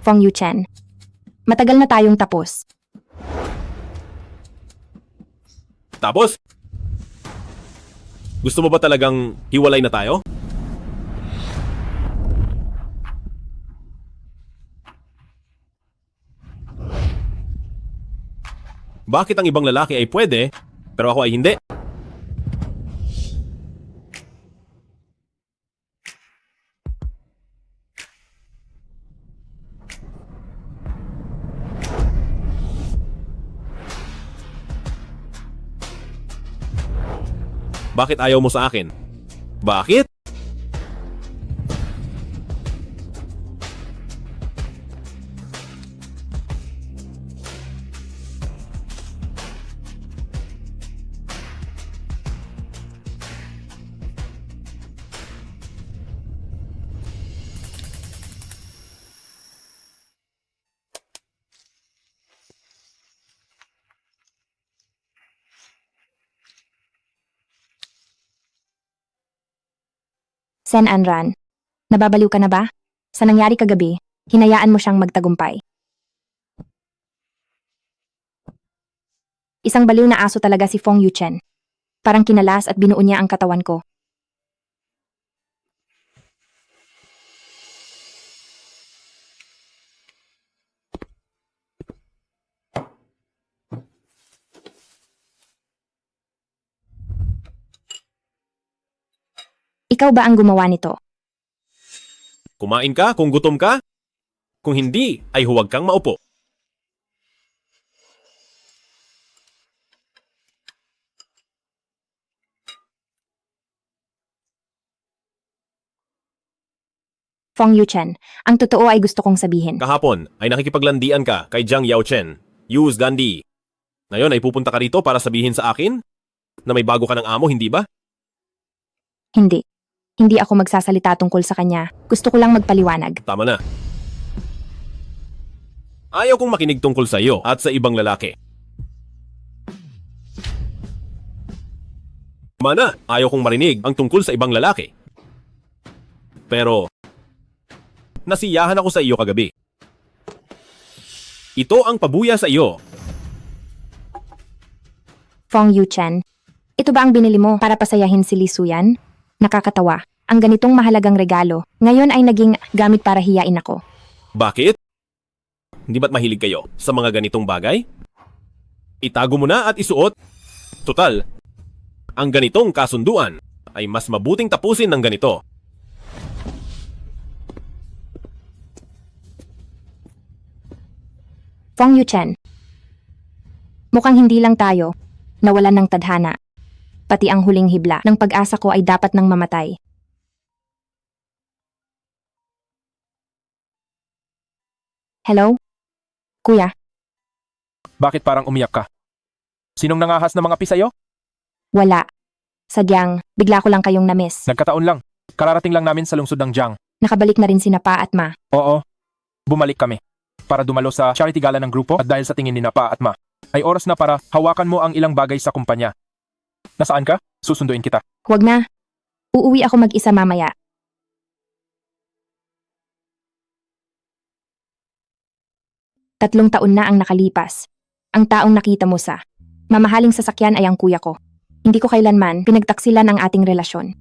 Fong Yuchen, matagal na tayong tapos. Tapos? Gusto mo ba talagang hiwalay na tayo? Bakit ang ibang lalaki ay pwede, pero ako ay hindi? Bakit ayaw mo sa akin? Bakit? Sen Anran, nababaliw ka na ba? Sa nangyari kagabi, hinayaan mo siyang magtagumpay. Isang baliw na aso talaga si Fong Yuchen. Parang kinalas at binuo niya ang katawan ko. Ikaw ba ang gumawa nito? Kumain ka kung gutom ka? Kung hindi, ay huwag kang maupo. Fong Yuchen, ang totoo ay gusto kong sabihin. Kahapon ay nakikipaglandian ka kay Jiang Yaochen, Yus Gandhi. Ngayon ay pupunta ka rito para sabihin sa akin na may bago ka ng amo, hindi ba? Hindi. Hindi ako magsasalita tungkol sa kanya. Gusto ko lang magpaliwanag. Tama na. Ayaw kong makinig tungkol sa iyo at sa ibang lalaki. Tama na. Ayaw kong marinig ang tungkol sa ibang lalaki. Pero, nasiyahan ako sa iyo kagabi. Ito ang pabuya sa iyo. Fong Yuchen, ito ba ang binili mo para pasayahin si Lee Suyan? Nakakatawa. Ang ganitong mahalagang regalo, ngayon ay naging gamit para hiyain ako. Bakit? Hindi ba't mahilig kayo sa mga ganitong bagay? Itago mo na at isuot. Tutal, ang ganitong kasunduan ay mas mabuting tapusin ng ganito. Fong Yuchen. Mukhang hindi lang tayo nawalan ng tadhana. Pati ang huling hibla ng pag-asa ko ay dapat nang mamatay. Hello? Kuya, Bakit parang umiyak ka? Sinong nangahas ng mga pi sa'yo? wala. Sadyang, bigla ko lang kayong na-miss. Nagkataon lang. Kararating lang namin sa lungsod ng Jiang. Nakabalik na rin sina Pa at Ma. Oo. Bumalik kami. Para dumalo sa charity gala ng grupo at dahil sa tingin ni na Pa at Ma, ay oras na para hawakan mo ang ilang bagay sa kumpanya. Nasaan ka? Susunduin kita. Huwag na. Uuwi ako mag-isa mamaya. Tatlong taon na ang nakalipas. Ang taong nakita mo sa mamahaling sasakyan ay ang kuya ko. Hindi ko kailanman pinagtaksilan ang ating relasyon.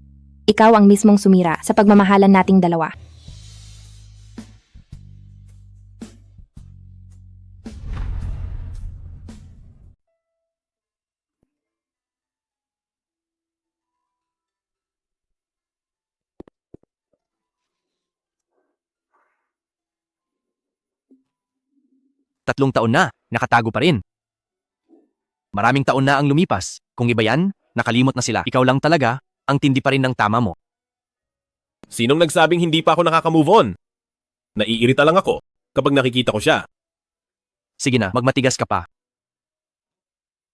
Ikaw ang mismong sumira sa pagmamahalan nating dalawa. Tatlong taon na, nakatago pa rin. Maraming taon na ang lumipas. Kung iba yan, nakalimot na sila. Ikaw lang talaga, ang tindi pa rin ng tama mo. Sinong nagsabing hindi pa ako nakaka-move on? Naiirita lang ako kapag nakikita ko siya. Sige na, magmatigas ka pa.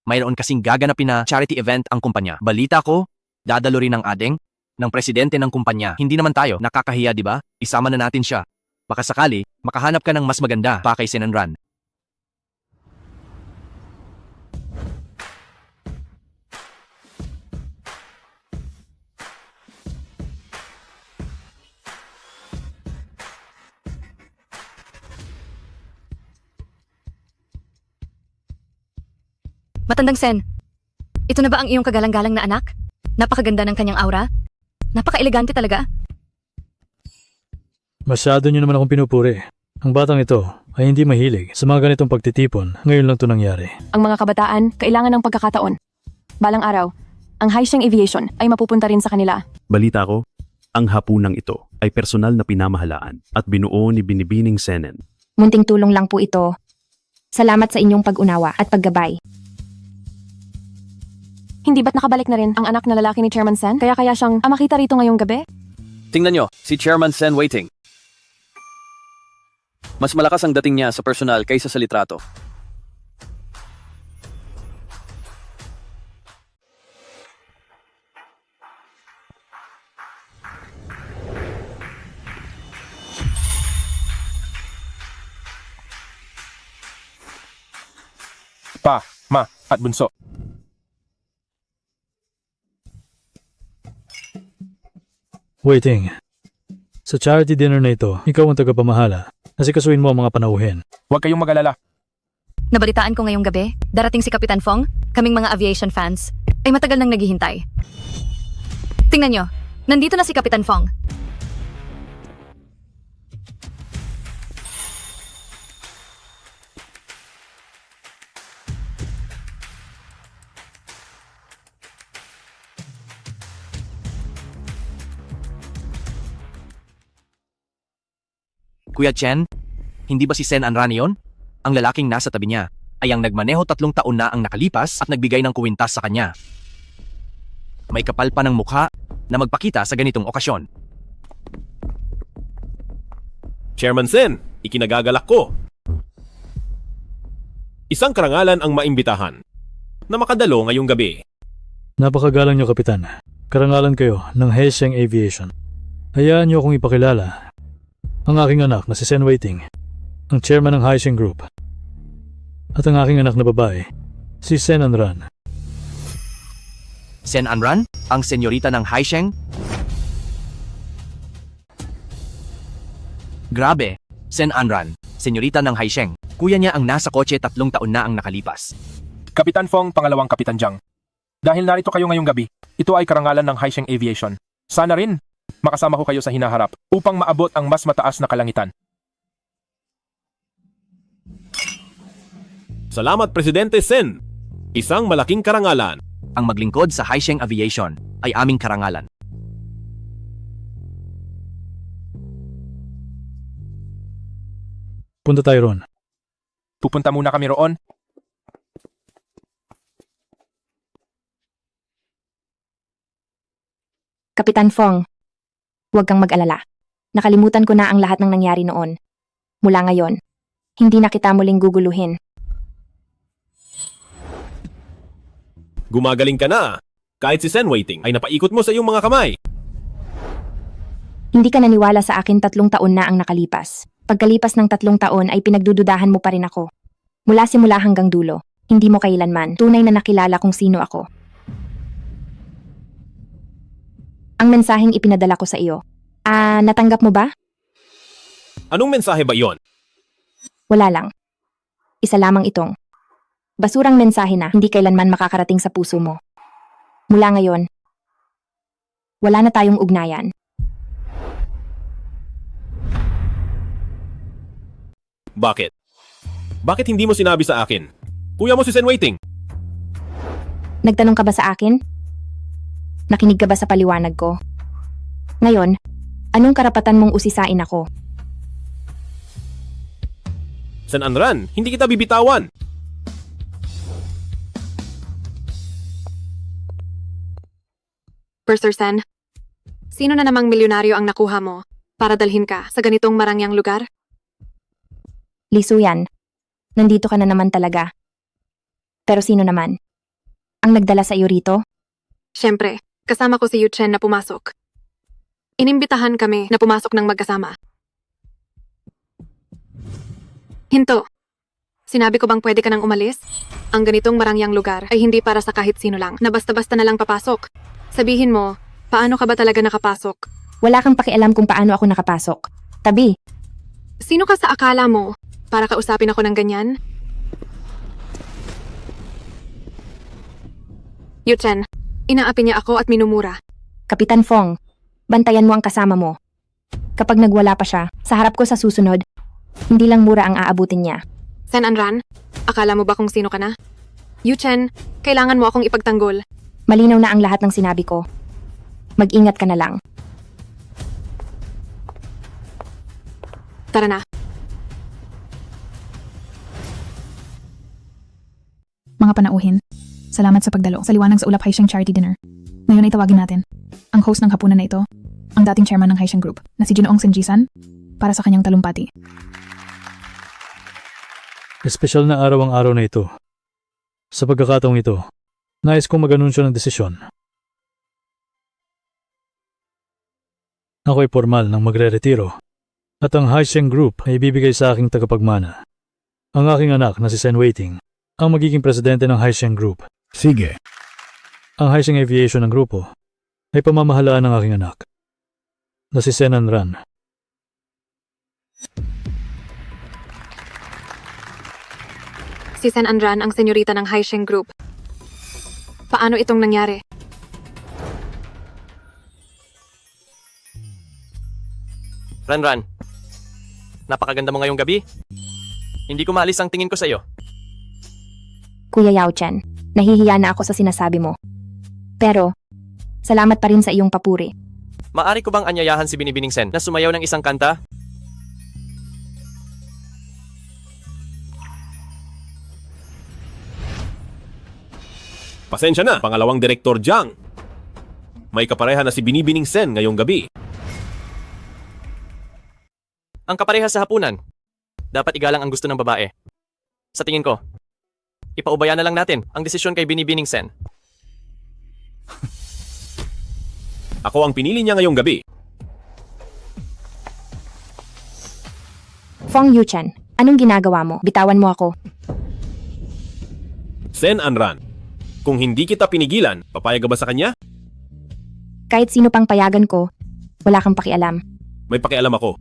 Mayroon kasing gaganapin na charity event ang kumpanya. Balita ko, dadalo rin ng adeng ng presidente ng kumpanya. Hindi naman tayo, nakakahiya di ba? Isama na natin siya. Baka sakali, makahanap ka ng mas maganda pa kay Senanran. Matandang Sen, ito na ba ang iyong kagalang-galang na anak? Napakaganda ng kanyang aura. Napaka-elegante talaga. Masyado niyo naman akong pinupuri. Ang batang ito ay hindi mahilig sa mga ganitong pagtitipon. Ngayon lang ito nangyari. Ang mga kabataan, kailangan ng pagkakataon. Balang araw, ang Haisheng Aviation ay mapupunta rin sa kanila. Balita ko, ang hapunang ito ay personal na pinamahalaan at binuo ni Binibining Senen. Munting tulong lang po ito. Salamat sa inyong pag-unawa at paggabay. Hindi ba't nakabalik na rin ang anak na lalaki ni Chairman Sen? Kaya siyang makita rito ngayong gabi? Tingnan nyo, si Chairman Sen waiting. Mas malakas ang dating niya sa personal kaysa sa litrato. Pa, Ma, at bunso. Waiting. Sa charity dinner na ito, ikaw ang tagapamahala. Asikasuhin mo ang mga panauhin. Huwag kayong mag-alala. Nabalitaan ko ngayong gabi, darating si Kapitan Fong, kaming mga aviation fans, ay matagal nang naghihintay. Tingnan nyo, nandito na si Kapitan Fong. Kuya Chen, hindi ba si Sen Anran yon? Ang lalaking nasa tabi niya ay ang nagmaneho 3 taon na ang nakalipas at nagbigay ng kuwintas sa kanya. May kapal pa ng mukha na magpakita sa ganitong okasyon. Chairman Sen, ikinagagalak ko. Isang karangalan ang maimbitahan na makadalo ngayong gabi. Napakagalang niyo, Kapitan. Karangalan kayo ng Haisheng Aviation. Hayaan niyo akong ipakilala ang aking anak na si Sen Waiting, ang chairman ng Haisheng Group. At ang aking anak na babae, si Sen Anran. Sen Anran, ang senyorita ng Haisheng? Grabe, Sen Anran, senyorita ng Haisheng. Kuya niya ang nasa kotse 3 taon na ang nakalipas. Kapitan Fong, pangalawang Kapitan Jiang. Dahil narito kayo ngayong gabi, ito ay karangalan ng Haisheng Aviation. Sana rin, makasama ko kayo sa hinaharap upang maabot ang mas mataas na kalangitan. Salamat, Presidente Sen. Isang malaking karangalan Ang maglingkod sa Haisheng Aviation ay aming karangalan. Punta tayo ron. Pupunta muna kami roon. Kapitan Fong, huwag kang mag-alala. Nakalimutan ko na ang lahat ng nangyari noon. Mula ngayon, hindi na kita muling guguluhin. Gumagaling ka na. Kahit si Sen Waiting ay napaikot mo sa iyong mga kamay. Hindi ka naniwala sa akin 3 taon na ang nakalipas. Pagkalipas ng 3 taon ay pinagdududahan mo pa rin ako. Mula simula hanggang dulo, hindi mo kailanman tunay na nakilala kung sino ako. Ang mensaheng ipinadala ko sa iyo. Natanggap mo ba? Anong mensahe ba iyon? Wala lang. Isa lamang itong basurang mensahe na hindi kailanman makakarating sa puso mo. Mula ngayon, wala na tayong ugnayan. Bakit? Bakit hindi mo sinabi sa akin? Kuya mo si Sen Waiting. Nagtanong ka ba sa akin? Nakinig ka ba sa paliwanag ko? Ngayon, anong karapatan mong usisain ako? Sen Anran, hindi kita bibitawan. Purser Sen, sino na namang milyonaryo ang nakuha mo para dalhin ka sa ganitong marangyang lugar? Lisuyan, nandito ka na naman talaga. Pero sino naman? Ang nagdala sa iyo rito? Siyempre, kasama ko si Yu Chen na pumasok. Inimbitahan kami na pumasok ng magkasama. Hinto. Sinabi ko bang pwede ka nang umalis? Ang ganitong marangyang lugar ay hindi para sa kahit sino lang na basta-basta na lang papasok. Sabihin mo, paano ka ba talaga nakapasok? Wala kang pakialam kung paano ako nakapasok. Tabi. Sino ka sa akala mo para kausapin ako ng ganyan? Yu Chen, inaapi niya ako at minumura. Kapitan Fong, bantayan mo ang kasama mo. Kapag nagwala pa siya, sa harap ko sa susunod, hindi lang mura ang aabutin niya. Sen Anran, akala mo ba kung sino ka na? Yu Chen, kailangan mo akong ipagtanggol. Malinaw na ang lahat ng sinabi ko. Mag-ingat ka na lang. Tara na. Mga panauhin, salamat sa pagdalo sa liwanag sa Ulap Haisheng Charity Dinner. Ngayon ay tawagin natin ang host ng hapunan na ito, ang dating chairman ng Haisheng Group na si Ginoong Senjisan para sa kanyang talumpati. Espesyal na araw ang araw na ito. Sa pagkakataong ito, nais kong mag-anunsyo ng desisyon. Ako ay formal ng magre-retiro at ang Haisheng Group ay ibibigay sa aking tagapagmana. Ang aking anak na si Sen Waiting ang magiging presidente ng Haisheng Group. Sige. Ang Haisheng Aviation ng grupo ay pamamahalaan ng aking anak na si Sen Anran. Si Sen Anran ang senyorita ng Haisheng Group. Paano itong nangyari? Ran, napakaganda mo ngayong gabi. Hindi ko maalis ang tingin ko sa iyo. Kuya Yao Chen, nahihiya na ako sa sinasabi mo. Pero, salamat pa rin sa iyong papuri. Maari ko bang anyayahan si Binibining Sen na sumayaw ng isang kanta? Pasensya na, pangalawang Direktor Jiang. May kapareha na si Binibining Sen ngayong gabi. Ang kapareha sa hapunan. Dapat igalang ang gusto ng babae. Sa tingin ko, ipaubaya na lang natin ang desisyon kay Binibining Sen. Ako ang pinili niya ngayong gabi. Fong Yu Chen, anong ginagawa mo? Bitawan mo ako. Sen Anran, kung hindi kita pinigilan, papayag ka ba sa kanya? Kahit sino pang payagan ko, wala kang pakialam. May pakialam ako.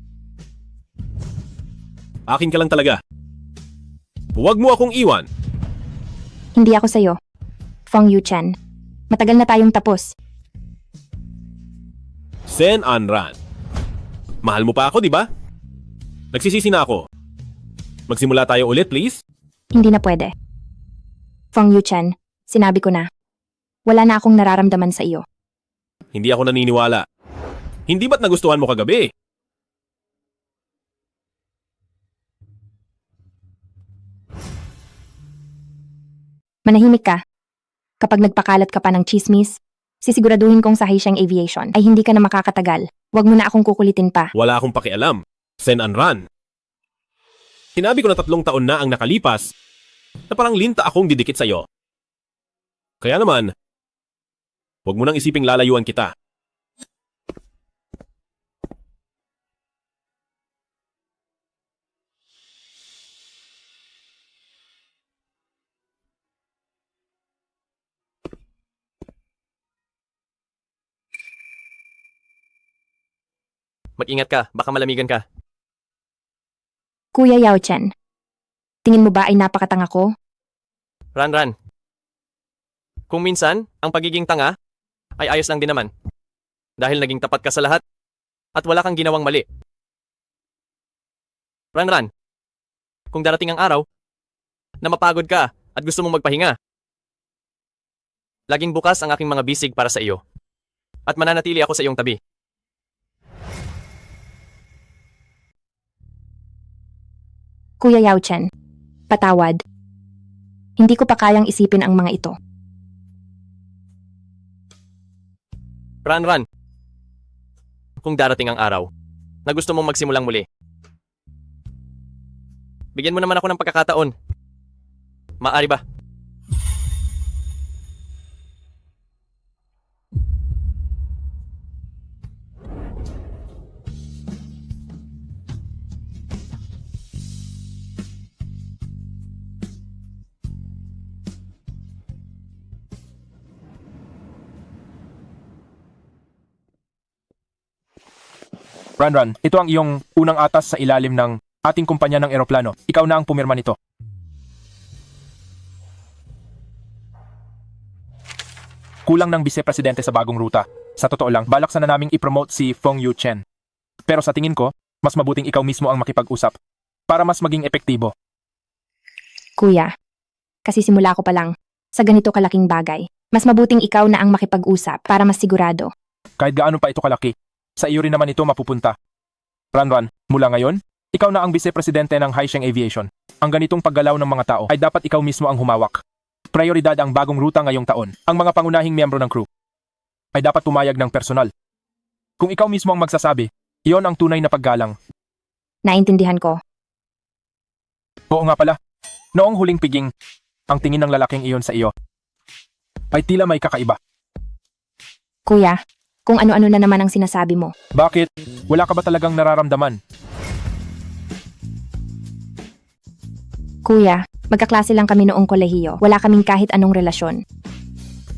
Akin ka lang talaga. Huwag mo akong iwan. Hindi ako sa'yo. Fong Yu Chen, matagal na tayong tapos. Sen Anran. Mahal mo pa ako, di ba? Nagsisisi na ako. Magsimula tayo ulit, please? Hindi na pwede. Fong Yu Chen, sinabi ko na. Wala na akong nararamdaman sa iyo. Hindi ako naniniwala. Hindi ba't nagustuhan mo kagabi? Manahimik ka. Kapag nagpakalat ka pa ng chismis, sisiguraduhin kong sa Haisheng Aviation ay hindi ka na makakatagal. Huwag mo na akong kukulitin pa. Wala akong pakialam. Sen Anran. Sinabi ko na 3 taon na ang nakalipas na parang linta akong didikit sa'yo. Kaya naman, huwag mo nang isiping lalayuan kita. Mag-ingat ka, baka malamigan ka. Kuya Yao Chen, tingin mo ba ay napakatanga ko? Ran. Kung minsan, ang pagiging tanga ay ayos lang din naman. Dahil naging tapat ka sa lahat at wala kang ginawang mali. Ran. Kung darating ang araw na mapagod ka at gusto mong magpahinga, laging bukas ang aking mga bisig para sa iyo. At mananatili ako sa iyong tabi. Kuya Yao Chen, patawad. Hindi ko pa kayang isipin ang mga ito. Ran. Kung darating ang araw na gusto mong magsimulang muli, bigyan mo naman ako ng pagkakataon. Maari ba? Ran, ito ang iyong unang atas sa ilalim ng ating kumpanya ng eroplano. Ikaw na ang pumirma nito. Kulang ng vice-presidente sa bagong ruta. Sa totoo lang, balak sana naming i-promote si Feng Yu Chen. Pero sa tingin ko, mas mabuting ikaw mismo ang makipag-usap para mas maging epektibo. Kuya, kasi simula ko pa lang sa ganito kalaking bagay. Mas mabuting ikaw na ang makipag-usap para mas sigurado. Kahit gaano pa ito kalaki, sa iyo rin naman ito mapupunta. Ran, mula ngayon, ikaw na ang vice-presidente ng Haisheng Aviation. Ang ganitong paggalaw ng mga tao ay dapat ikaw mismo ang humawak. Prioridad ang bagong ruta ngayong taon. Ang mga pangunahing miyembro ng crew ay dapat pumayag ng personal. Kung ikaw mismo ang magsasabi, iyon ang tunay na paggalang. Naintindihan ko. Oo nga pala, noong huling piging, ang tingin ng lalaking iyon sa iyo ay tila may kakaiba. Kuya, kung ano-ano na naman ang sinasabi mo. Bakit? Wala ka ba talagang nararamdaman? Kuya, magkaklase lang kami noong kolehiyo. Wala kaming kahit anong relasyon.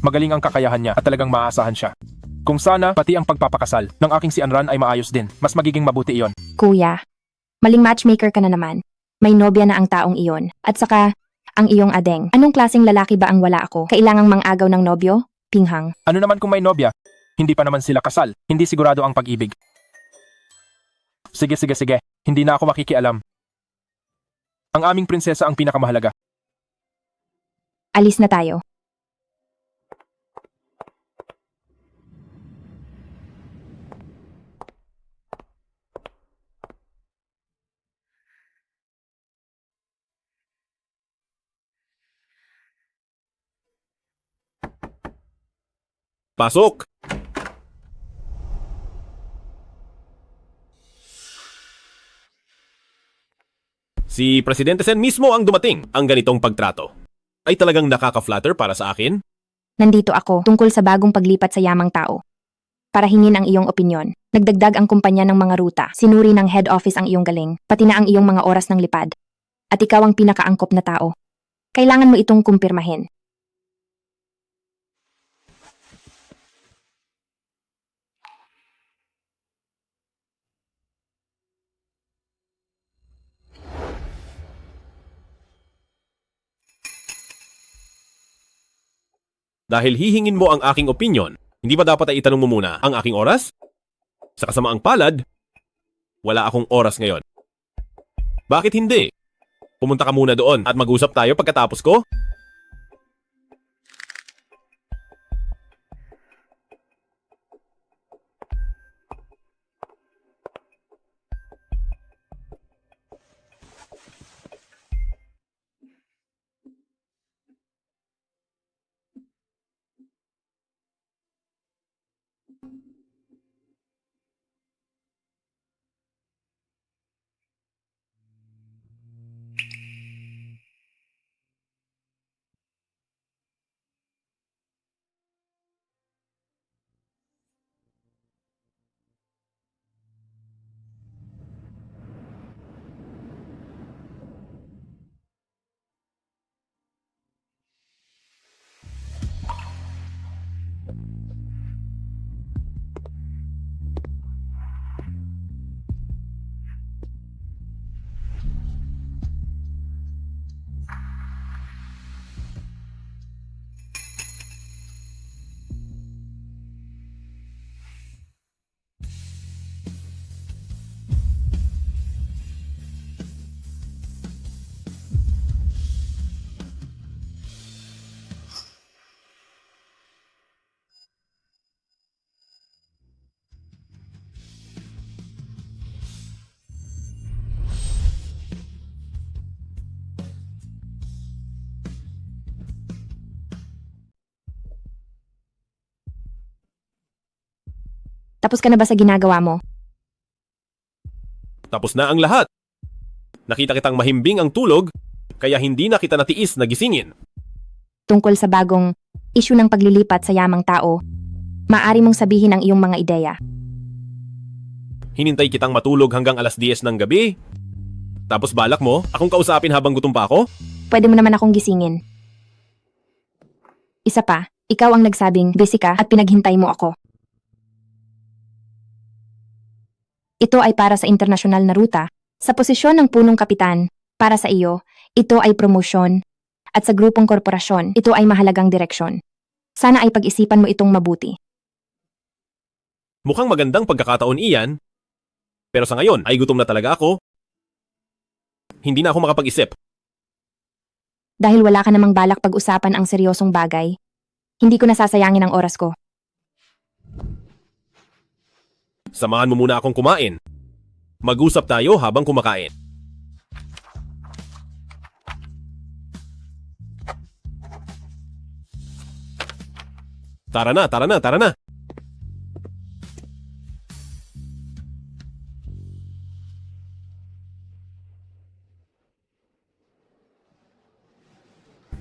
Magaling ang kakayahan niya at talagang maaasahan siya. Kung sana, pati ang pagpapakasal ng aking si Anran ay maayos din. Mas magiging mabuti iyon. Kuya, maling matchmaker ka na naman. May nobya na ang taong iyon. At saka, ang iyong adeng. Anong klaseng lalaki ba ang wala ako? Kailangang mang-agaw ng nobyo? Pinghang. Ano naman kung may nobya? Hindi pa naman sila kasal. Hindi sigurado ang pag-ibig. Sige. Hindi na ako makikialam. Ang aming prinsesa ang pinakamahalaga. Alis na tayo. Pasok! Si Presidente Sen mismo ang dumating. Ang ganitong pagtrato ay talagang nakaka-flatter para sa akin. Nandito ako tungkol sa bagong paglipat sa yamang tao. Para hingin ang iyong opinyon. Nagdagdag ang kumpanya ng mga ruta. Sinuri ng head office ang iyong galing, pati na ang iyong mga oras ng lipad. At ikaw ang pinakaangkop na tao. Kailangan mo itong kumpirmahin. Dahil hihingin mo ang aking opinyon, hindi ba dapat ay itanong mo muna ang aking oras? Sa kasamaang palad, wala akong oras ngayon. Bakit hindi? Pumunta ka muna doon at mag-usap tayo pagkatapos ko? Tapos ka na ba sa ginagawa mo? Tapos na ang lahat. Nakita kitang mahimbing ang tulog, kaya hindi na kita natiis na gisingin. Tungkol sa bagong issue ng paglilipat sa yamang tao, maaari mong sabihin ang iyong mga ideya. Hinintay kitang matulog hanggang alas 10 ng gabi. Tapos balak mo, akong kausapin habang gutom pa ako? Pwede mo naman akong gisingin. Isa pa, ikaw ang nagsabing busy ka at pinaghintay mo ako. Ito ay para sa internasyonal na ruta. Sa posisyon ng punong kapitan, para sa iyo, ito ay promosyon. At sa grupong korporasyon, ito ay mahalagang direksyon. Sana ay pag-isipan mo itong mabuti. Mukhang magandang pagkakataon iyan. Pero sa ngayon ay gutom na talaga ako. Hindi na ako makapag-isip. Dahil wala ka namang balak pag-usapan ang seryosong bagay, hindi ko nasasayangin ang oras ko. Samahan mo muna akong kumain. Mag-usap tayo habang kumakain. Tara na, tara na, tara na.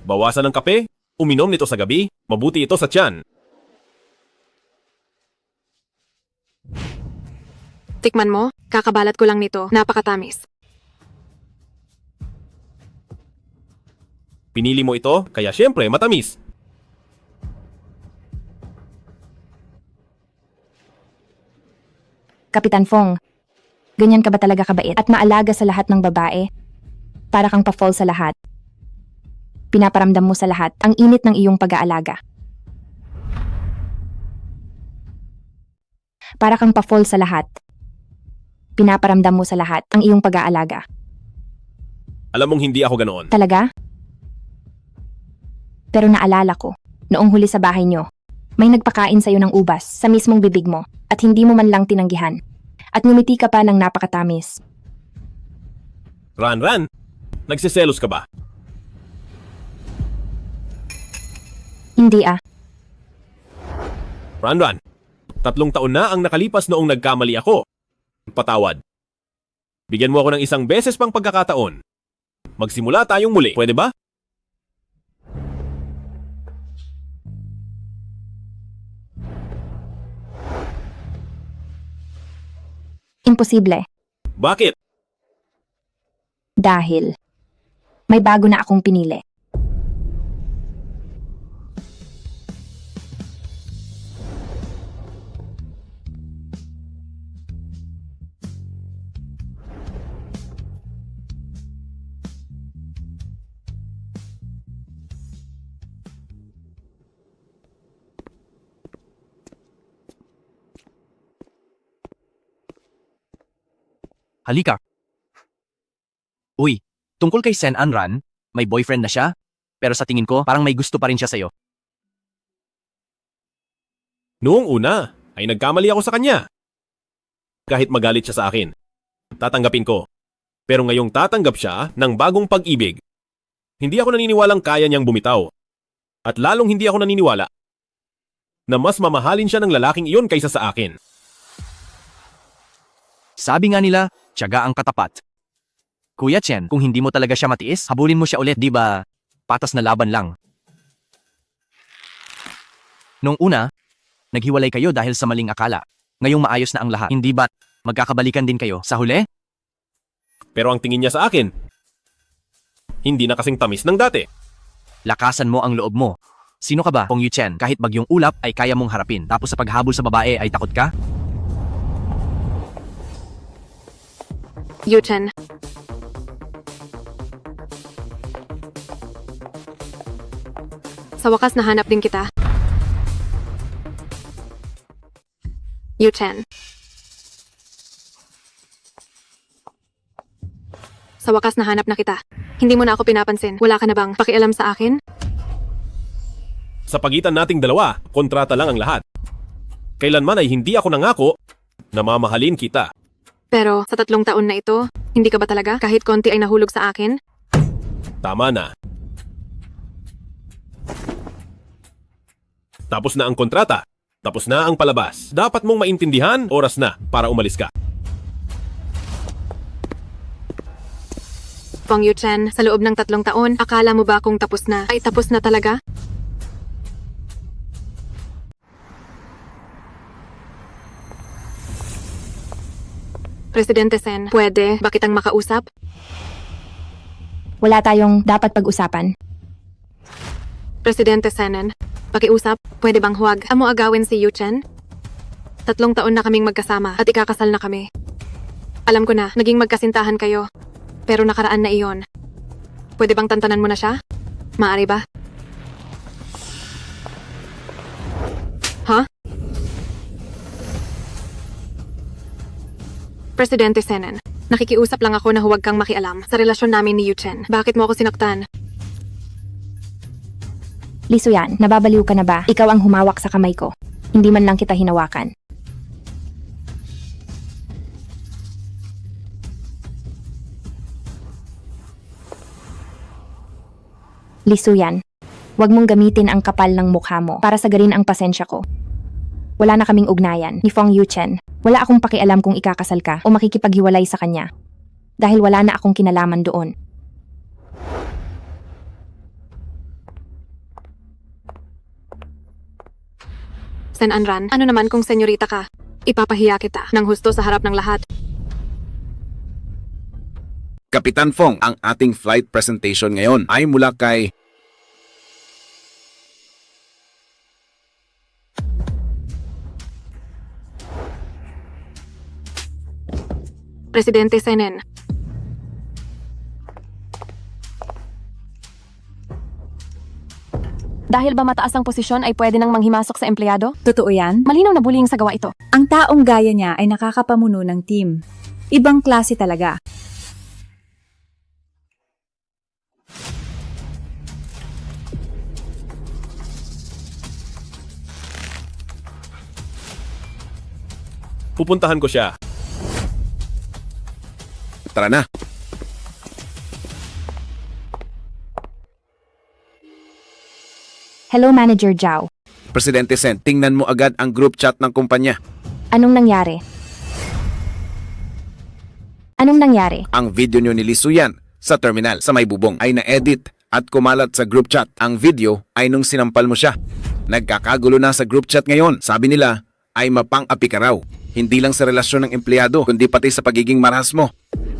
Bawasan ng kape, uminom nito sa gabi, mabuti ito sa tiyan. Tikman mo, kakabalat ko lang nito, napakatamis. Pinili mo ito, kaya syempre matamis. Kapitan Fong, ganyan ka ba talaga kabait at maalaga sa lahat ng babae? Para kang pa-fall sa lahat. Pinaparamdam mo sa lahat ang init ng iyong pag-aalaga. Para kang pa-fall sa lahat. Pinaparamdam mo sa lahat ang iyong pag-aalaga. Alam mong hindi ako ganoon. Talaga? Pero naalala ko, noong huli sa bahay nyo, may nagpakain sa'yo ng ubas sa mismong bibig mo at hindi mo man lang tinanggihan. At ngumiti ka pa ng napakatamis. Ran, nagsiselos ka ba? Hindi ah. Ran, 3 taon na ang nakalipas noong nagkamali ako. Patawad. Bigyan mo ako ng 1 beses pang pagkakataon. Magsimula tayong muli, pwede ba? Imposible. Bakit? Dahil may bago na akong pinili. Halika. Uy, tungkol kay Sen Anran, may boyfriend na siya, pero sa tingin ko parang may gusto pa rin siya sa'yo. Noong una, ay nagkamali ako sa kanya. Kahit magalit siya sa akin, tatanggapin ko. Pero ngayong tatanggap siya ng bagong pag-ibig, hindi ako naniniwalang kaya niyang bumitaw. At lalong hindi ako naniniwala na mas mamahalin siya ng lalaking iyon kaysa sa akin. Sabi nga nila, tiyaga ang katapat. Kuya Chen, kung hindi mo talaga siya matiis, habulin mo siya ulit, di ba? Patas na laban lang. Nung una, naghiwalay kayo dahil sa maling akala. Ngayong maayos na ang lahat. Hindi ba't magkakabalikan din kayo sa huli? Pero ang tingin niya sa akin, hindi na kasing tamis ng dati. Lakasan mo ang loob mo. Sino ka ba, Pong Yu Chen? Kahit bagyong ulap ay kaya mong harapin. Tapos sa paghabol sa babae ay takot ka? Yu Chen. Sa wakas nahanap din kita. Yu Chen. Sa wakas nahanap na kita. Hindi mo na ako pinapansin. Wala ka na bang pakialam sa akin? Sa pagitan nating dalawa, kontrata lang ang lahat. Kailanman ay hindi ako nangako na mamahalin kita. Pero sa 3 taon na ito, hindi ka ba talaga kahit konti ay nahulog sa akin? Tama na. Tapos na ang kontrata. Tapos na ang palabas. Dapat mong maintindihan, oras na para umalis ka. Fong Yuchen, sa loob ng 3 taon, akala mo ba kung tapos na? Ay tapos na talaga? Presidente Sen, pwede ba kitang makausap? Wala tayong dapat pag-usapan. Presidente Senen, pakiusap, pwede bang huwag mo agawin si Yuchen? 3 taon na kaming magkasama at ikakasal na kami. Alam ko na, naging magkasintahan kayo. Pero nakaraan na iyon. Pwede bang tantanan mo na siya? Maari ba? Ha? Presidente Senen, nakikiusap lang ako na huwag kang makialam sa relasyon namin ni Yuchen. Bakit mo ako sinaktan? Li Suyan, nababaliw ka na ba? Ikaw ang humawak sa kamay ko. Hindi man lang kita hinawakan. Li Suyan, huwag mong gamitin ang kapal ng mukha mo para sagarin ang pasensya ko. Wala na kaming ugnayan ni Fong Yuchen. Wala akong pakialam kung ikakasal ka o makikipaghiwalay sa kanya. Dahil wala na akong kinalaman doon. Sen Anran, ano naman kung senyorita ka? Ipapahiya kita ng husto sa harap ng lahat. Kapitan Fong, ang ating flight presentation ngayon ay mula kay Presidente Senen. Dahil ba mataas ang posisyon ay pwede nang manghimasok sa empleyado? Totoo yan? Malinaw na bullying sa gawa ito. Ang taong gaya niya ay nakakapamuno ng team. Ibang klase talaga. Pupuntahan ko siya. Tara na. Hello, Manager Zhao. Presidente Sen, tingnan mo agad ang group chat ng kumpanya. Anong nangyari? Anong nangyari? Ang video nyo ni Li Suyan sa terminal sa may bubong ay na-edit at kumalat sa group chat. Ang video ay nung sinampal mo siya. Nagkakagulo na sa group chat ngayon. Sabi nila ay mapang-api ka raw. Hindi lang sa relasyon ng empleyado, kundi pati sa pagiging marahas mo.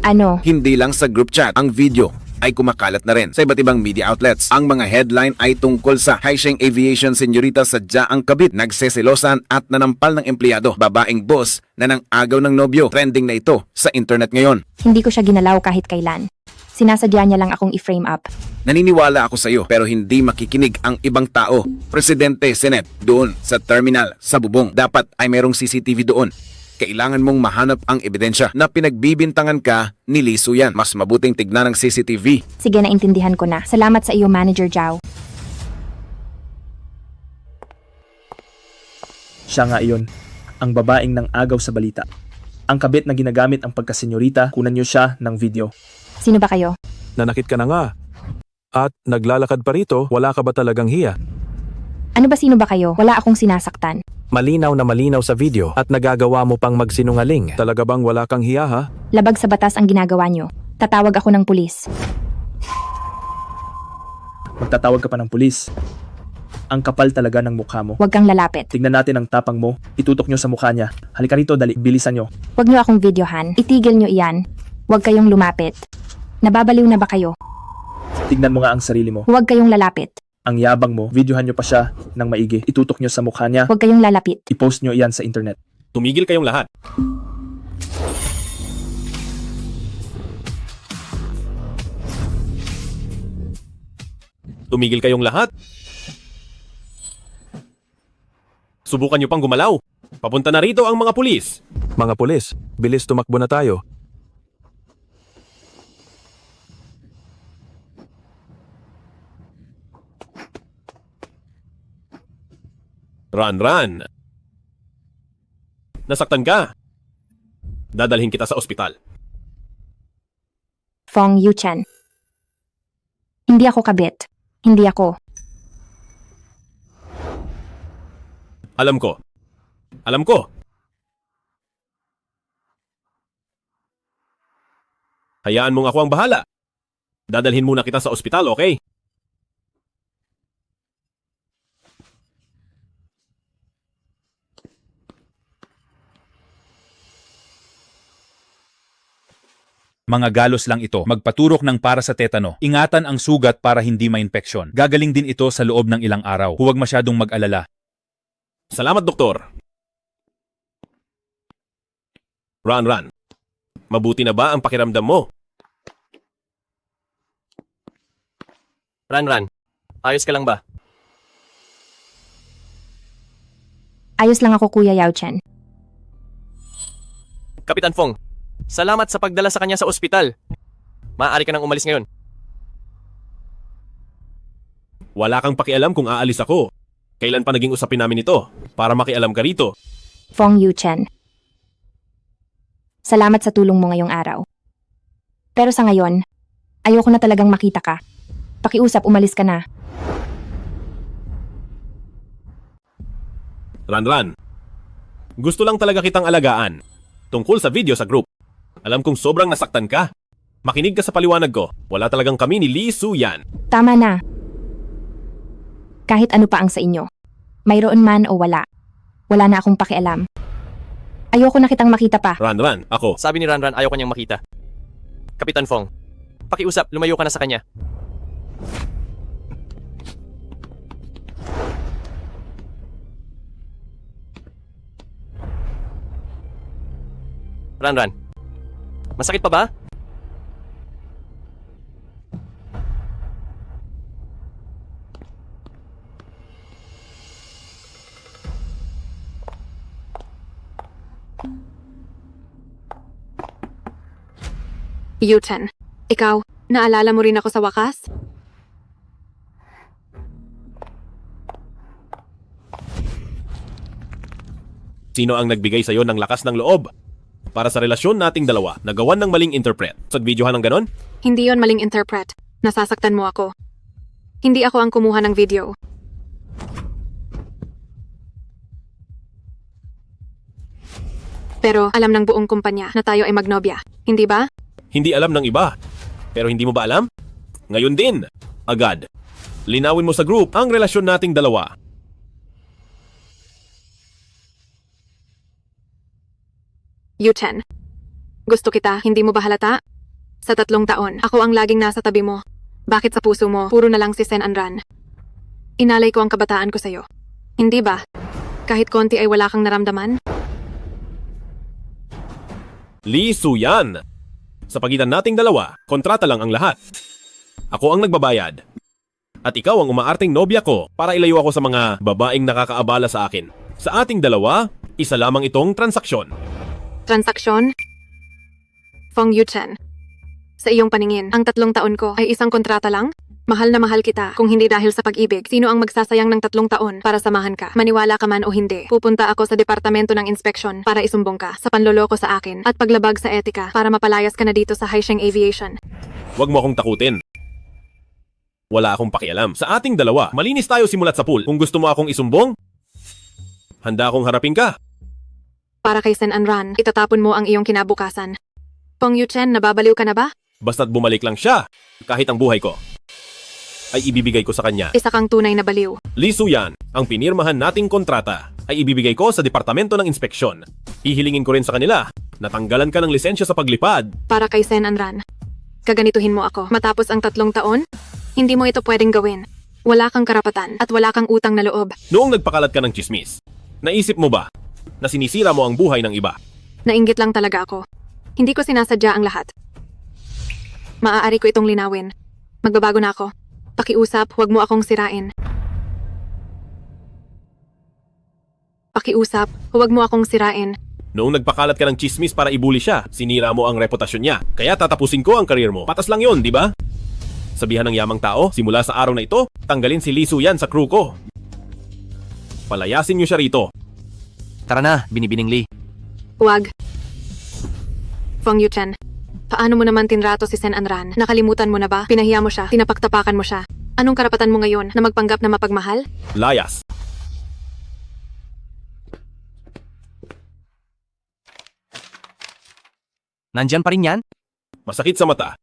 Ano? Hindi lang sa group chat. Ang video ay kumakalat na rin sa iba't ibang media outlets. Ang mga headline ay tungkol sa Haisheng Aviation senyorita sadya ang kabit, nagseselosan at nanampal ng empleyado, babaeng boss na nang agaw ng nobyo. Trending na ito sa internet ngayon. Hindi ko siya ginalaw kahit kailan. Sinasadya niya lang akong i-frame up. Naniniwala ako sa iyo pero hindi makikinig ang ibang tao. Presidente, Senate, doon sa terminal, sa bubong, dapat ay merong CCTV doon. Kailangan mong mahanap ang ebidensya na pinagbibintangan ka ni Li Suyan. Mas mabuting tignan ng CCTV. Sige, naintindihan ko na. Salamat sa iyo, Manager Zhao. Siya nga iyon, ang babaeng nang agaw sa balita. Ang kabit na ginagamit ang pagkasenyorita, kunan niyo siya ng video. Sino ba kayo? Nanakit ka na nga. At naglalakad pa rito, wala ka ba talagang hiya? Ano ba, sino ba kayo? Wala akong sinasaktan. Malinaw na malinaw sa video at nagagawa mo pang magsinungaling. Talaga bang wala kang hiya ha? Labag sa batas ang ginagawa niyo. Tatawag ako ng pulis. Magtatawag ka pa ng pulis. Ang kapal talaga ng mukha mo. Huwag kang lalapit. Tignan natin ang tapang mo. Itutok nyo sa mukha niya. Halika rito, dali. Bilisan nyo. Huwag niyo akong videohan. Itigil niyo iyan. Huwag kayong lumapit. Nababaliw na ba kayo? Tignan mo nga ang sarili mo. Huwag kayong lalapit. Ang yabang mo, videohan nyo pa siya ng maigi. Itutok nyo sa mukha niya. Huwag kayong lalapit. I-post nyo iyan sa internet. Tumigil kayong lahat. Tumigil kayong lahat. Subukan nyo pang gumalaw. Papunta na rito ang mga pulis. Mga pulis, bilis tumakbo na tayo. Run. Nasaktan ka. Dadalhin kita sa ospital. Fong Yuchen. Hindi ako kabit. Hindi ako. Alam ko, Alam ko. Hayaan mong ako ang bahala. Dadalhin muna kita sa ospital, okay? Mga galos lang ito. Magpaturok ng para sa tetano. Ingatan ang sugat para hindi ma-infeksyon. Gagaling din ito sa loob ng ilang araw. Huwag masyadong mag-alala. Salamat, doktor. Ran. Mabuti na ba ang pakiramdam mo? Ran, ayos ka lang ba? Ayos lang ako, Kuya Yao Chen. Kapitan Fong, salamat sa pagdala sa kanya sa ospital. Maaari ka nang umalis ngayon. Wala kang pakialam kung aalis ako. Kailan pa naging usapin namin ito? Para makialam ka rito. Fong Yu Chen. Salamat sa tulong mo ngayong araw. Pero sa ngayon, ayoko na talagang makita ka. Pakiusap, umalis ka na. Ran. Gusto lang talaga kitang alagaan. Tungkol sa video sa group. Alam kong sobrang nasaktan ka. Makinig ka sa paliwanag ko. Wala talagang kami ni Lee Su-yan. Tama na. Kahit ano pa ang sa inyo. Mayroon man o wala. Wala na akong pakialam. Ayoko na kitang makita pa. Ran, ako. Sabi ni Ran, ayaw kanyang makita. Kapitan Fong, pakiusap, lumayo ka na sa kanya. Ran, masakit pa ba? Yu-Chen, ikaw, naalala mo rin ako sa wakas? Sino ang nagbigay sa'yo ng lakas ng loob? Para sa relasyon nating dalawa, nagawan ng maling interpret. Sa videohan ng ganon? Hindi yon maling interpret. Nasasaktan mo ako. Hindi ako ang kumuha ng video. Pero alam ng buong kumpanya na tayo ay magnobya, hindi ba? Hindi alam ng iba. Pero hindi mo ba alam? Ngayon din. Agad. Linawin mo sa group ang relasyon nating dalawa. Yu-Chen, gusto kita, hindi mo ba halata? Sa 3 taon, ako ang laging nasa tabi mo. Bakit sa puso mo, puro na lang si Sen Anran? Inalay ko ang kabataan ko sa'yo. Hindi ba? Kahit konti ay wala kang naramdaman? Lee Su-yan. Sa pagitan nating dalawa, kontrata lang ang lahat. Ako ang nagbabayad. At ikaw ang umaarteng nobya ko para ilayo ako sa mga babaeng nakakaabala sa akin. Sa ating dalawa, isa lamang itong transaksyon. Transaksyon? Fong Yu-Chen, sa iyong paningin, ang 3 taon ko ay isang kontrata lang? Mahal na mahal kita. Kung hindi dahil sa pag-ibig, sino ang magsasayang ng 3 taon para samahan ka? Maniwala ka man o hindi, pupunta ako sa Departamento ng Inspeksyon para isumbong ka sa panloloko sa akin at paglabag sa etika para mapalayas ka na dito sa Haisheng Aviation. Huwag mo akong takutin. Wala akong pakialam. Sa ating dalawa, malinis tayo simulat sa pool. Kung gusto mo akong isumbong, handa akong harapin ka. Para kay Sen Anran, itatapon mo ang iyong kinabukasan. Fong Yu-Chen, nababaliw ka na ba? Basta't bumalik lang siya, kahit ang buhay ko ay ibibigay ko sa kanya. Isa kang tunay na baliw. Lee Su-yan, ang pinirmahan nating kontrata ay ibibigay ko sa Departamento ng Inspeksyon. Hihilingin ko rin sa kanila na tanggalan ka ng lisensya sa paglipad. Para kay Sen Anran, gaganituhin mo ako. Matapos ang 3 taon, hindi mo ito pwedeng gawin. Wala kang karapatan at wala kang utang na loob. Noong nagpakalat ka ng chismis, naisip mo ba na sinisira mo ang buhay ng iba? Nainggit lang talaga ako. Hindi ko sinasadya ang lahat. Maaari ko itong linawin. Magbabago na ako. Pakiusap, huwag mo akong sirain. Pakiusap, huwag mo akong sirain. Noong nagpakalat ka ng chismis para ibuli siya, sinira mo ang reputasyon niya. Kaya tatapusin ko ang karir mo. Patas lang yon, di ba? Sabihan ng yamang tao, simula sa araw na ito, tanggalin si Lee Su-yan sa crew ko. Palayasin niyo siya rito. Tara na, binibining Lee. Huwag. Fong Yu-Chen, paano mo naman tinrato si Sen Anran? Nakalimutan mo na ba? Pinahiya mo siya, tinapaktapakan mo siya. Anong karapatan mo ngayon na magpanggap na mapagmahal? Layas. Nandyan pa rin yan? Masakit sa mata.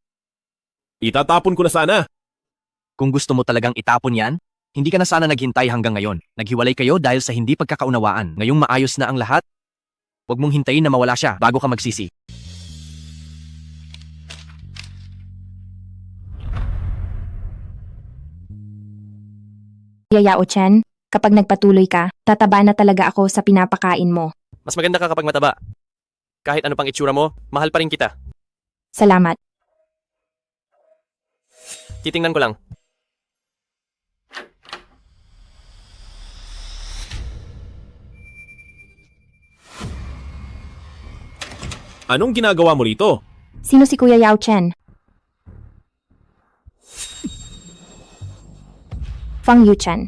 Itatapon ko na sana. Kung gusto mo talagang itapon yan, hindi ka na sana naghintay hanggang ngayon. Naghiwalay kayo dahil sa hindi pagkakaunawaan. Ngayong maayos na ang lahat, huwag mong hintayin na mawala siya bago ka magsisi. Kuya Yao Chen, kapag nagpatuloy ka, tataba na talaga ako sa pinapakain mo. Mas maganda ka kapag mataba. Kahit ano pang itsura mo, mahal pa rin kita. Salamat. Titingnan ko lang. Anong ginagawa mo rito? Sino si Kuya Yao Chen? Fang Yuchen.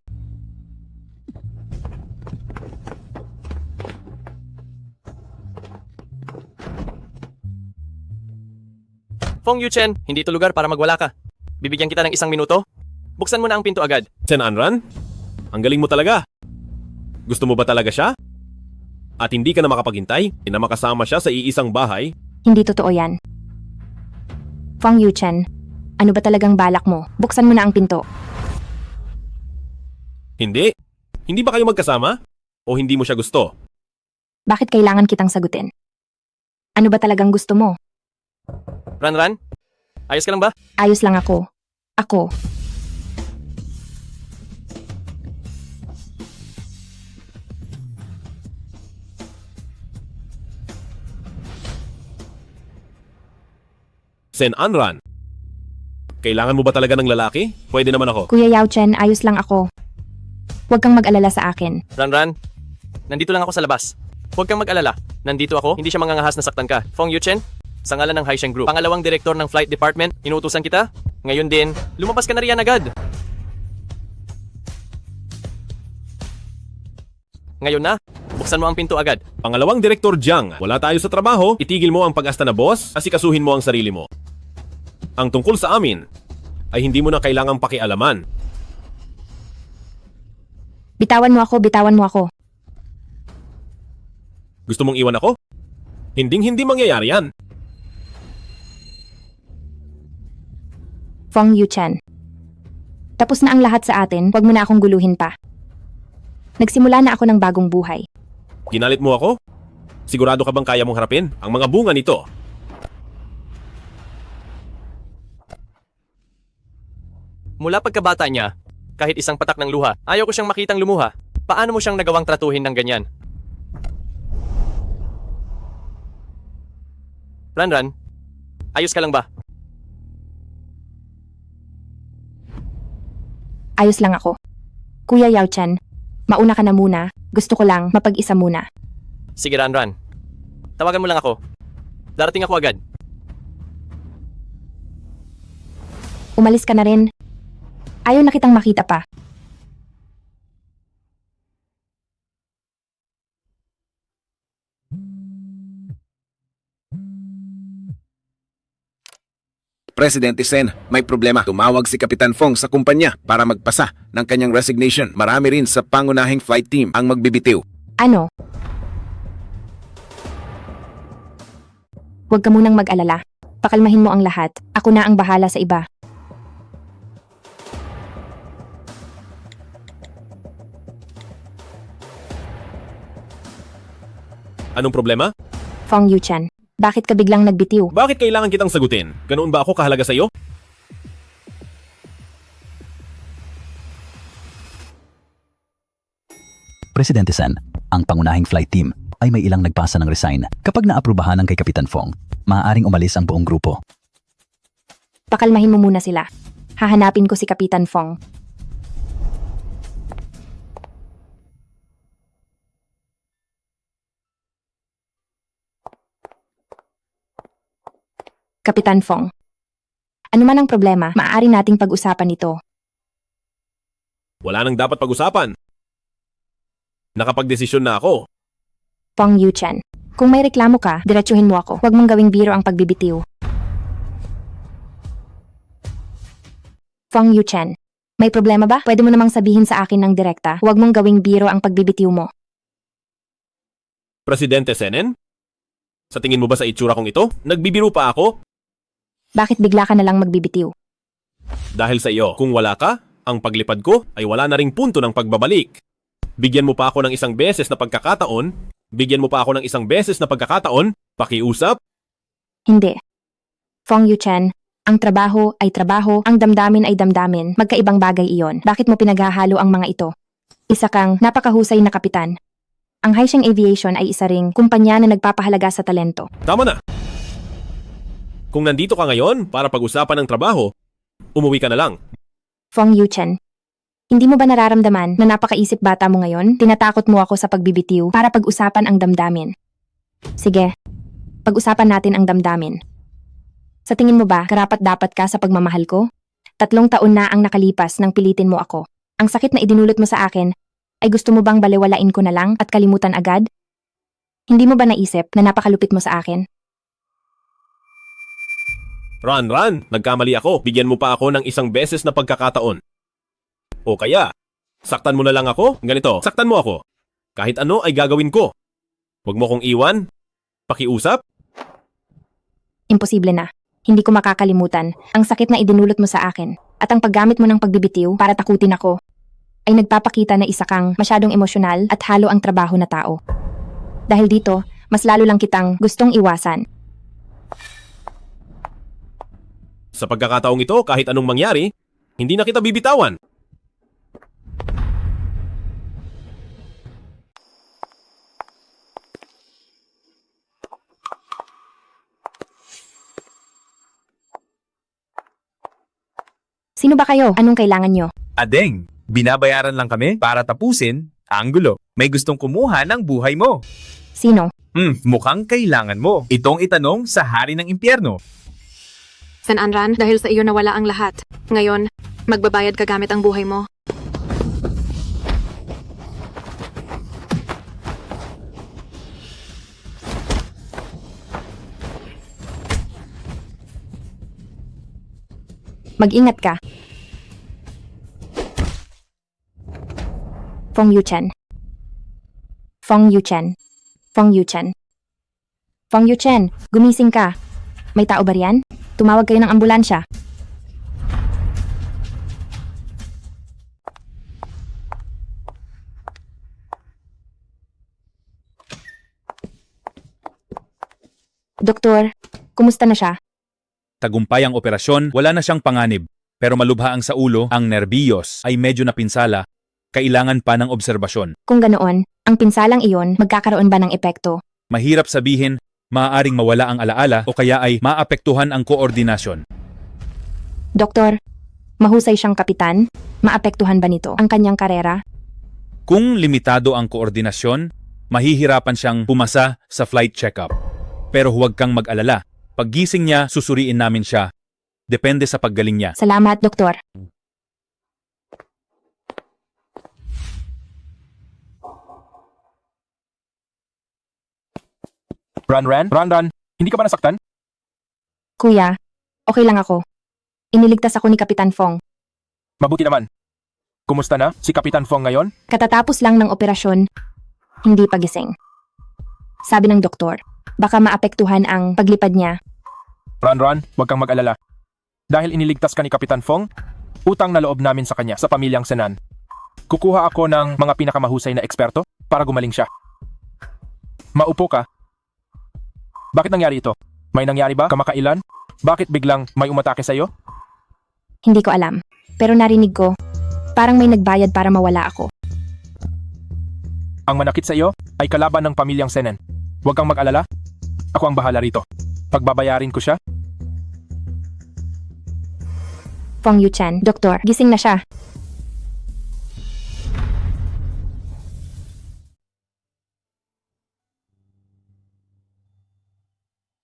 Fong Yuchen, hindi ito lugar para magwala ka. Bibigyan kita ng 1 minuto. Buksan mo na ang pinto agad. Sen Anran? Ang galing mo talaga. Gusto mo ba talaga siya? At hindi ka na makapaghintay na makasama siya sa iisang bahay? Hindi totoo yan. Fang Yuchen, ano ba talagang balak mo? Buksan mo na ang pinto. Hindi. Hindi ba kayo magkasama? O hindi mo siya gusto? Bakit kailangan kitang sagutin? Ano ba talagang gusto mo? Ran, ayos ka lang ba? Ayos lang ako. Ako. Sen Anran, kailangan mo ba talaga ng lalaki? Pwede naman ako. Kuya Yao Chen, ayos lang ako. Huwag kang mag-alala sa akin. Ran, nandito lang ako sa labas. Huwag kang mag-alala. Nandito ako, hindi siya mangangahas na saktan ka. Fong Yuchen, sa ngalan ng Haisheng Group. Pangalawang direktor ng flight department, inutusan kita. Ngayon din, lumabas ka na riyan agad. Ngayon na, buksan mo ang pinto agad. Pangalawang Direktor Jiang, wala tayo sa trabaho, itigil mo ang pag-asta na boss, asikasuhin mo ang sarili mo. Ang tungkol sa amin, ay hindi mo na kailangang pakialaman. Bitawan mo ako, bitawan mo ako. Gusto mong iwan ako? Hinding-hindi mangyayari yan. Fong Yuchen. Tapos na ang lahat sa atin, huwag mo na akong guluhin pa. Nagsimula na ako ng bagong buhay. Ginalit mo ako? Sigurado ka bang kaya mong harapin ang mga bunga nito? Mula pagkabata niya, kahit isang patak ng luha, ayaw ko siyang makitang lumuha. Paano mo siyang nagawang tratuhin ng ganyan? Ran, ayos ka lang ba? Ayos lang ako. Kuya Yao Chen, mauna ka na muna. Gusto ko lang mapag-isa muna. Sige Ran, tawagan mo lang ako. Darating ako agad. Umalis ka na rin. Ayaw na kitang makita pa. Presidente Sen, may problema. Tumawag si Kapitan Fong sa kumpanya para magpasa ng kanyang resignation. Marami rin sa pangunahing flight team ang magbibitiw. Ano? Huwag ka munang mag-alala. Pakalmahin mo ang lahat. Ako na ang bahala sa iba. Anong problema? Fong Yuchen, bakit ka biglang nagbitiw? Bakit kailangan kitang sagutin? Ganoon ba ako kahalaga sa iyo? Presidente Sen, ang pangunahing flight team ay may ilang nagpasa ng resign. Kapag naaprubahan ng kay Kapitan Fong, maaaring umalis ang buong grupo. Pakalmahin mo muna sila. Hahanapin ko si Kapitan Fong. Kapitan Fong. Ano man ang problema, maaari nating pag-usapan ito. Wala nang dapat pag-usapan. Nakapagdesisyon na ako. Fong Yuchen, kung may reklamo ka, diretsuhin mo ako. Huwag mong gawing biro ang pagbibitiw. Fong Yuchen, may problema ba? Pwede mo namang sabihin sa akin ng direkta. Huwag mong gawing biro ang pagbibitiw mo. Presidente Senen? Sa tingin mo ba sa itsura kong ito? Nagbibiro pa ako? Bakit bigla ka na lang magbibitiw? Dahil sa iyo, kung wala ka, ang paglipad ko ay wala na ring punto ng pagbabalik. Bigyan mo pa ako ng isang beses na pagkakataon, pakiusap. Hindi. Fong Yuchen, ang trabaho ay trabaho, ang damdamin ay damdamin. Magkaibang bagay iyon. Bakit mo pinaghahalo ang mga ito? Isa kang napakahusay na kapitan. Ang Haisheng Aviation ay isa ring kumpanya na nagpapahalaga sa talento. Tama na. Kung nandito ka ngayon para pag-usapan ng trabaho, umuwi ka na lang. Fong Yuchen, hindi mo ba nararamdaman na napakaisip bata mo ngayon? Tinatakot mo ako sa pagbibitiw para pag-usapan ang damdamin. Sige, pag-usapan natin ang damdamin. Sa tingin mo ba, karapat-dapat ka sa pagmamahal ko? 3 taon na ang nakalipas nang pilitin mo ako. Ang sakit na idinulot mo sa akin, ay gusto mo bang balewalain ko na lang at kalimutan agad? Hindi mo ba naisip na napakalupit mo sa akin? Ran, nagkamali ako. Bigyan mo pa ako ng isang beses na pagkakataon. O kaya, saktan mo na lang ako? Ganito, saktan mo ako. Kahit ano ay gagawin ko. Huwag mo kong iwan. Pakiusap. Imposible na. Hindi ko makakalimutan ang sakit na idinulot mo sa akin at ang paggamit mo ng pagbibitiw para takutin ako ay nagpapakita na isa kang masyadong emosyonal at halo ang trabaho na tao. Dahil dito, mas lalo lang kitang gustong iwasan. Sa pagkakataong ito, kahit anong mangyari, hindi na kita bibitawan. Sino ba kayo? Anong kailangan nyo? Adeng, binabayaran lang kami para tapusin ang gulo. May gustong kumuha ng buhay mo. Sino? Mukhang kailangan mo. Itong itanong sa hari ng impyerno. Sen Anran, dahil sa iyo nawala ang lahat. Ngayon, magbabayad ka gamit ang buhay mo. Mag-ingat ka. Fong Yuchen. Fong Yuchen. Fong Yuchen. Fong Yuchen, gumising ka. May tao ba riyan? Tumawag kayo ng ambulansya. Doktor, kumusta na siya? Tagumpay ang operasyon, wala na siyang panganib. Pero malubha ang sa ulo, ang nerbiyos ay medyo napinsala. Kailangan pa ng obserbasyon. Kung ganoon, ang pinsalang iyon magkakaroon ba ng epekto? Mahirap sabihin, maaaring mawala ang alaala o kaya ay maapektuhan ang koordinasyon. Doktor, mahusay siyang kapitan. Maapektuhan ba nito ang kanyang karera? Kung limitado ang koordinasyon, mahihirapan siyang pumasa sa flight checkup. Pero huwag kang mag-alala. Paggising niya, susuriin namin siya. Depende sa paggaling niya. Salamat, Doktor. Ran, hindi ka ba nasaktan? Kuya, okay lang ako. Iniligtas ako ni Kapitan Fong. Mabuti naman. Kumusta na si Kapitan Fong ngayon? Katatapos lang ng operasyon, hindi pa gising. Sabi ng doktor, baka maapektuhan ang paglipad niya. Ran, huwag kang mag-alala. Dahil iniligtas ka ni Kapitan Fong, utang na loob namin sa kanya sa pamilyang Senan. Kukuha ako ng mga pinakamahusay na eksperto para gumaling siya. Maupo ka. Bakit nangyari ito? May nangyari ba kamakailan? Bakit biglang may umatake sa'yo? Hindi ko alam, pero narinig ko, parang may nagbayad para mawala ako. Ang manakit sa iyo ay kalaban ng pamilyang Senen. Huwag kang mag-alala. Ako ang bahala rito. Pagbabayarin ko siya. Fong Yuchen, Doktor, gising na siya.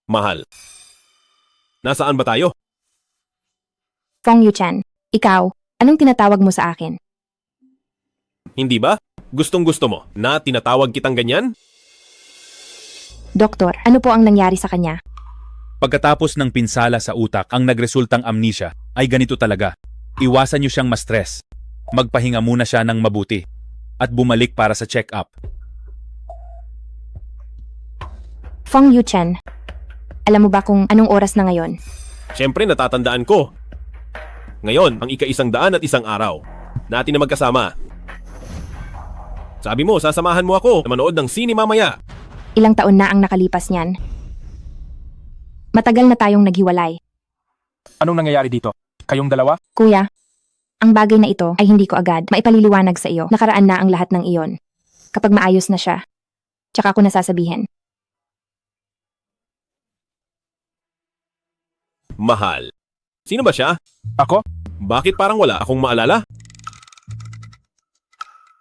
Mahal. Nasaan ba tayo? Fong Yuchen, ikaw, anong tinatawag mo sa akin? Hindi ba? Gustong-gusto mo na tinatawag kitang ganyan? Doktor, ano po ang nangyari sa kanya? Pagkatapos ng pinsala sa utak ang nagresultang amnesia, ay ganito talaga. Iwasan niyo siyang ma-stress. Magpahinga muna siya ng mabuti. At bumalik para sa check-up. Fong Yuchen, alam mo ba kung anong oras na ngayon? Siyempre natatandaan ko. Ngayon, ang ika-101 araw. Natin na magkasama. Sabi mo, sasamahan mo ako na manood ng sine mamaya. Ilang taon na ang nakalipas niyan. Matagal na tayong naghiwalay. Anong nangyayari dito? Kayong dalawa? Kuya, ang bagay na ito ay hindi ko agad maipaliliwanag sa iyo. Nakaraan na ang lahat ng iyon. Kapag maayos na siya, tsaka ako nasasabihin. Mahal. Sino ba siya? Ako? Bakit parang wala akong maalala?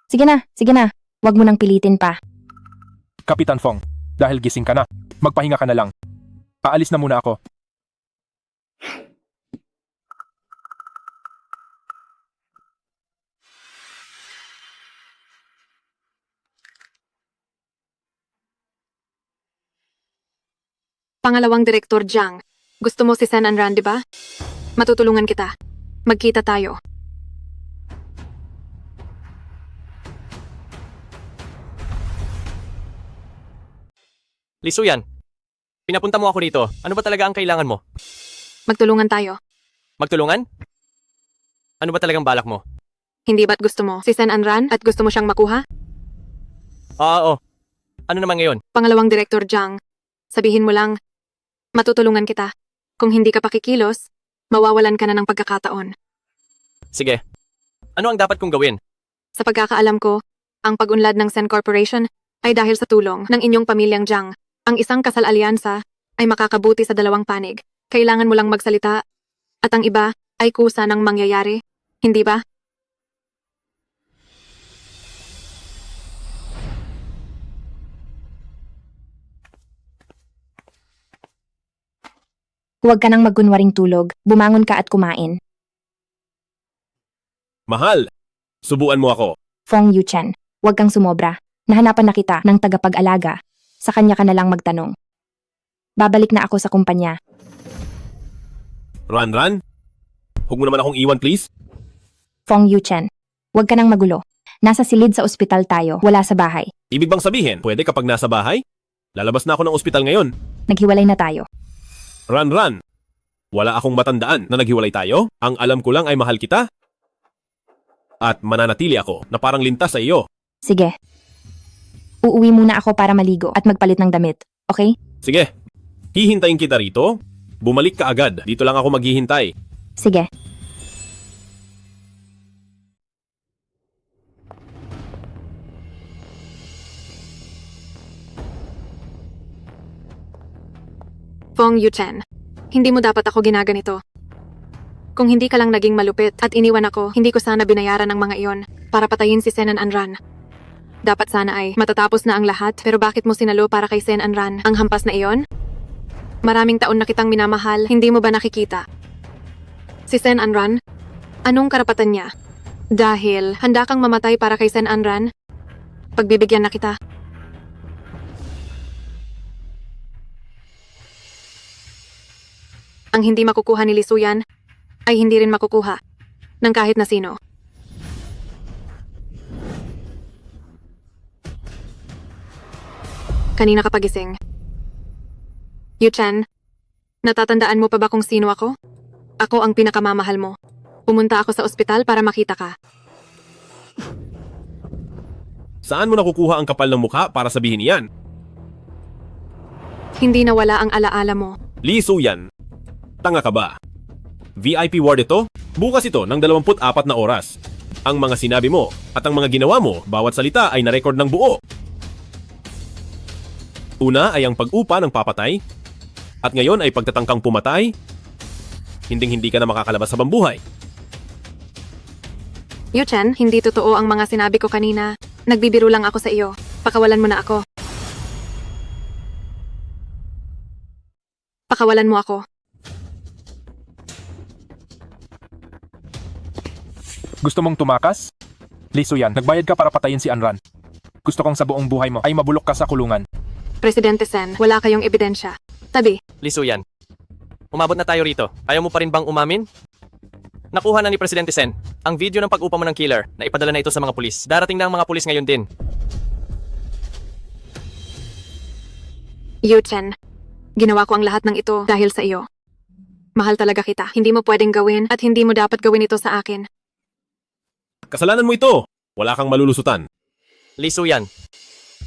Sige na. Huwag mo nang pilitin pa. Kapitan Fong, dahil gising ka na, magpahinga ka na lang. Aalis na muna ako. Pangalawang Direktor Jiang, gusto mo si Sen Anran, di ba? Matutulungan kita. Magkita tayo. Lisuyan, pinapunta mo ako dito. Ano ba talaga ang kailangan mo? Magtulungan tayo. Magtulungan? Ano ba talagang balak mo? Hindi ba't gusto mo si Sen Anran at gusto mo siyang makuha? Oo. Ano naman ngayon? Pangalawang Direktor Jiang, sabihin mo lang, matutulungan kita. Kung hindi ka pakikilos, mawawalan ka na ng pagkakataon. Sige. Ano ang dapat kong gawin? Sa pagkakaalam ko, ang pag-unlad ng Sen Corporation ay dahil sa tulong ng inyong pamilyang Jiang. Ang isang kasal alyansa ay makakabuti sa dalawang panig. Kailangan mo lang magsalita at ang iba ay kusa ng mangyayari. Hindi ba? Huwag ka nang magkunwaring tulog. Bumangon ka at kumain. Mahal, subuan mo ako. Fong Yuchen, huwag kang sumobra. Nahanapan na kita ng tagapag-alaga. Sa kanya ka na lang magtanong. Babalik na ako sa kumpanya. Ran, huwag mo naman akong iwan please. Fong Yuchen, huwag ka nang magulo. Nasa silid sa ospital tayo, wala sa bahay. Ibig bang sabihin, pwede kapag nasa bahay? Lalabas na ako ng ospital ngayon. Naghiwalay na tayo. Ran, wala akong matandaan na naghiwalay tayo. Ang alam ko lang ay mahal kita. At mananatili ako na parang lintas sa iyo. Sige. Uuwi muna ako para maligo at magpalit ng damit, okay? Sige, hihintayin kita rito. Bumalik ka agad. Dito lang ako maghihintay. Sige. Fong Yuchen, hindi mo dapat ako ginaganito. Kung hindi ka lang naging malupit at iniwan ako, hindi ko sana binayaran ng mga iyon para patayin si Sen Anran. Dapat sana ay matatapos na ang lahat, pero bakit mo sinalo para kay Sen Anran ang hampas na iyon? Maraming taon na kitang minamahal, hindi mo ba nakikita? Si Sen Anran, anong karapatan niya? Dahil handa kang mamatay para kay Sen Anran, pagbibigyan na kita. Ang hindi makukuha ni Lisuyan ay hindi rin makukuha ng kahit na sino. Kanina ka pagising. Yuchen, natatandaan mo pa ba kung sino ako? Ako ang pinakamamahal mo. Pumunta ako sa ospital para makita ka. Saan mo nakukuha ang kapal ng mukha para sabihin iyan? Hindi nawala ang alaala mo. Lisuyan, tanga ka ba? VIP ward ito? Bukas ito ng 24 na oras. Ang mga sinabi mo at ang mga ginawa mo, bawat salita ay na-record ng buo. Una ay ang pag-upa ng papatay, at ngayon ay pagtatangkang pumatay, hinding-hindi ka na makakalabas sa bambuhay. Yuchen, hindi totoo ang mga sinabi ko kanina. Nagbibiro lang ako sa iyo. Pakawalan mo na ako. Pakawalan mo ako. Gusto mong tumakas? Lisuyan, nagbayad ka para patayin si Anran. Gusto kong sa buong buhay mo ay mabulok ka sa kulungan. Presidente Sen, wala kayong ebidensya. Tabi. Lisuyan, umabot na tayo rito. Ayaw mo pa rin bang umamin? Nakuha na ni Presidente Sen ang video ng pag-upa mo ng killer na ipadala na ito sa mga pulis. Darating na ang mga pulis ngayon din. Yuchen, ginawa ko ang lahat ng ito dahil sa iyo. Mahal talaga kita. Hindi mo pwedeng gawin at hindi mo dapat gawin ito sa akin. Kasalanan mo ito. Wala kang malulusutan. Lee Suyan,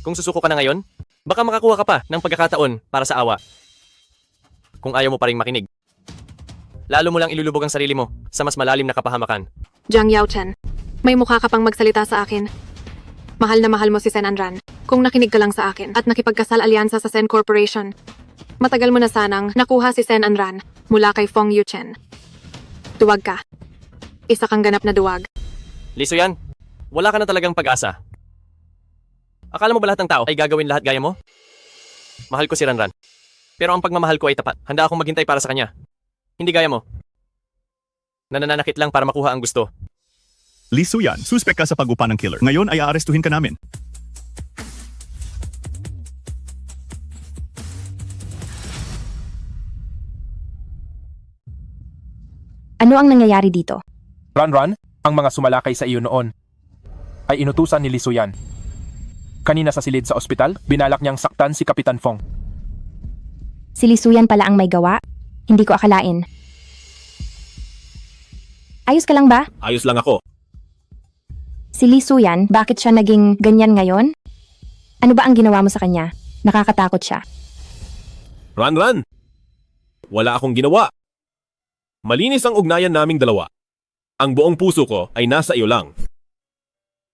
kung susuko ka na ngayon, baka makakuha ka pa ng pagkakataon para sa awa. Kung ayaw mo pa ring makinig. Lalo mo lang ilulubog ang sarili mo sa mas malalim na kapahamakan. Jiang Yaochen, may mukha ka pang magsalita sa akin. Mahal na mahal mo si Sen Anran. Kung nakinig ka lang sa akin at nakipagkasal alyansa sa Sen Corporation, matagal mo na sanang nakuha si Sen Anran mula kay Fong Yuchen. Duwag ka. Isa kang ganap na duwag. Lee Suyan, wala ka na talagang pag-asa. Akala mo ba lahat ng tao ay gagawin lahat gaya mo? Mahal ko si Ranran. Pero ang pagmamahal ko ay tapat. Handa akong maghintay para sa kanya. Hindi gaya mo. Nananakit lang para makuha ang gusto. Lee Suyan, suspek ka sa pag-upa ng killer. Ngayon ay aarestuhin ka namin. Ano ang nangyayari dito? Ranran, ang mga sumalakay sa iyo noon ay inutusan ni Lee Suyan. Kanina sa silid sa ospital, binalak niyang saktan si Kapitan Fong. Si Lee Suyan pala ang may gawa? Hindi ko akalain. Ayos ka lang ba? Ayos lang ako. Si Lee Suyan, bakit siya naging ganyan ngayon? Ano ba ang ginawa mo sa kanya? Nakakatakot siya. Ranran, wala akong ginawa. Malinis ang ugnayan naming dalawa. Ang buong puso ko ay nasa iyo lang.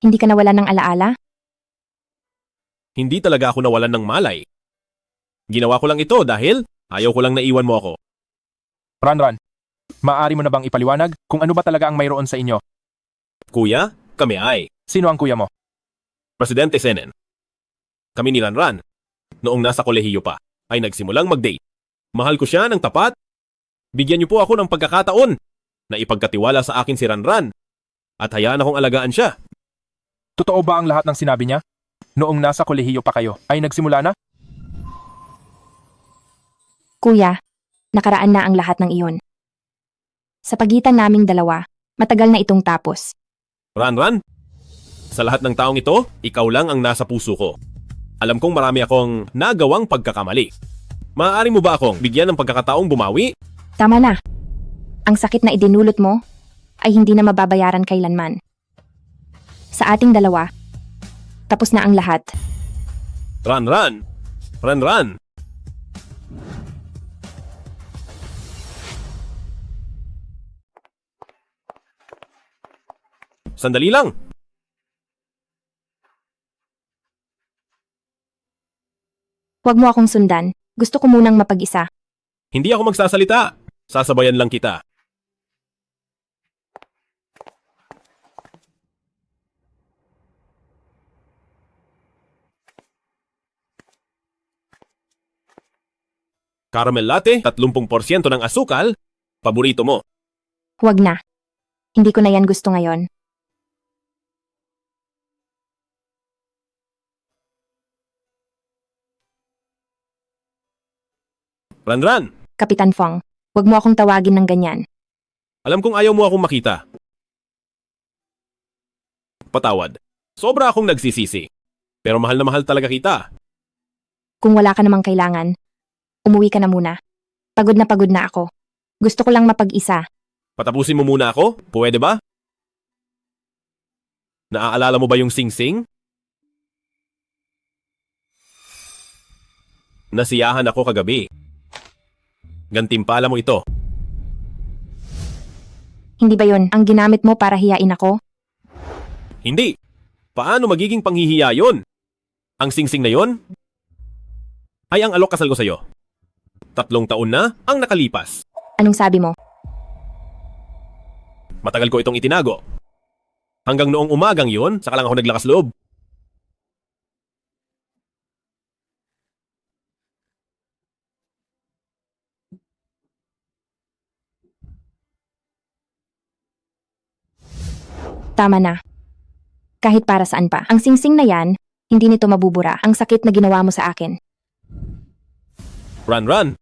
Hindi ka nawalan ng alaala? Hindi talaga ako nawalan ng malay. Ginawa ko lang ito dahil ayaw ko lang naiwan mo ako. Ranran, maaari mo na bang ipaliwanag kung ano ba talaga ang mayroon sa inyo? Kuya, kami ay. Sino ang kuya mo? Presidente Senen. Kami ni Ranran, noong nasa kolehiyo pa, ay nagsimulang mag-date. Mahal ko siya ng tapat. Bigyan niyo po ako ng pagkakataon na ipagkatiwala sa akin si Ranran at hayaan akong alagaan siya. Totoo ba ang lahat ng sinabi niya? Noong nasa kolehiyo pa kayo, ay nagsimula na? Kuya, nakaraan na ang lahat ng iyon. Sa pagitan naming dalawa, matagal na itong tapos. Ranran, sa lahat ng taong ito, ikaw lang ang nasa puso ko. Alam kong marami akong nagawang pagkakamali. Maaari mo ba akong bigyan ng pagkakataong bumawi? Tama na. Ang sakit na idinulot mo ay hindi na mababayaran kailanman. Sa ating dalawa, tapos na ang lahat. Ranran! Ranran! Sandali lang! Huwag mo akong sundan. Gusto ko munang mapag-isa. Hindi ako magsasalita. Sasabayan lang kita. Caramel latte, 30% ng asukal, paborito mo. Huwag na. Hindi ko na yan gusto ngayon. Ranran! Kapitan Fong, huwag mo akong tawagin ng ganyan. Alam kong ayaw mo akong makita. Patawad. Sobra akong nagsisisi. Pero mahal na mahal talaga kita. Kung wala ka namang kailangan, umuwi ka na muna. Pagod na ako. Gusto ko lang mapag-isa. Patapusin mo muna ako? Pwede ba? Naaalala mo ba yung sing-sing? Nasiyahan ako kagabi. Gantimpala mo ito. Hindi ba yun ang ginamit mo para hiyain ako? Hindi. Paano magiging panghihiya yun? Ang sing-sing na yun? Ay ang alok kasal ko sa'yo. 3 taon na ang nakalipas. Anong sabi mo? Matagal ko itong itinago. Hanggang noong umagang yun, saka lang ako naglakas loob. Tama na. Kahit para saan pa. Ang singsing na yan, hindi nito mabubura ang sakit na ginawa mo sa akin. Ranran!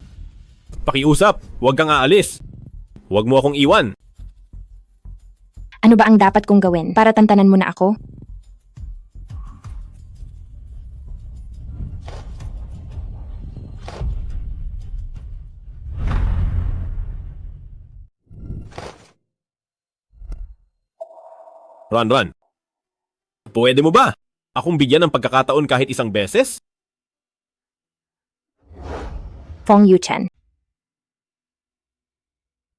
Pakiusap, huwag kang aalis. Huwag mo akong iwan. Ano ba ang dapat kong gawin para tantanan mo na ako? Ran. Pwede mo ba akong bigyan ng pagkakataon kahit isang beses? Fong Yuchen.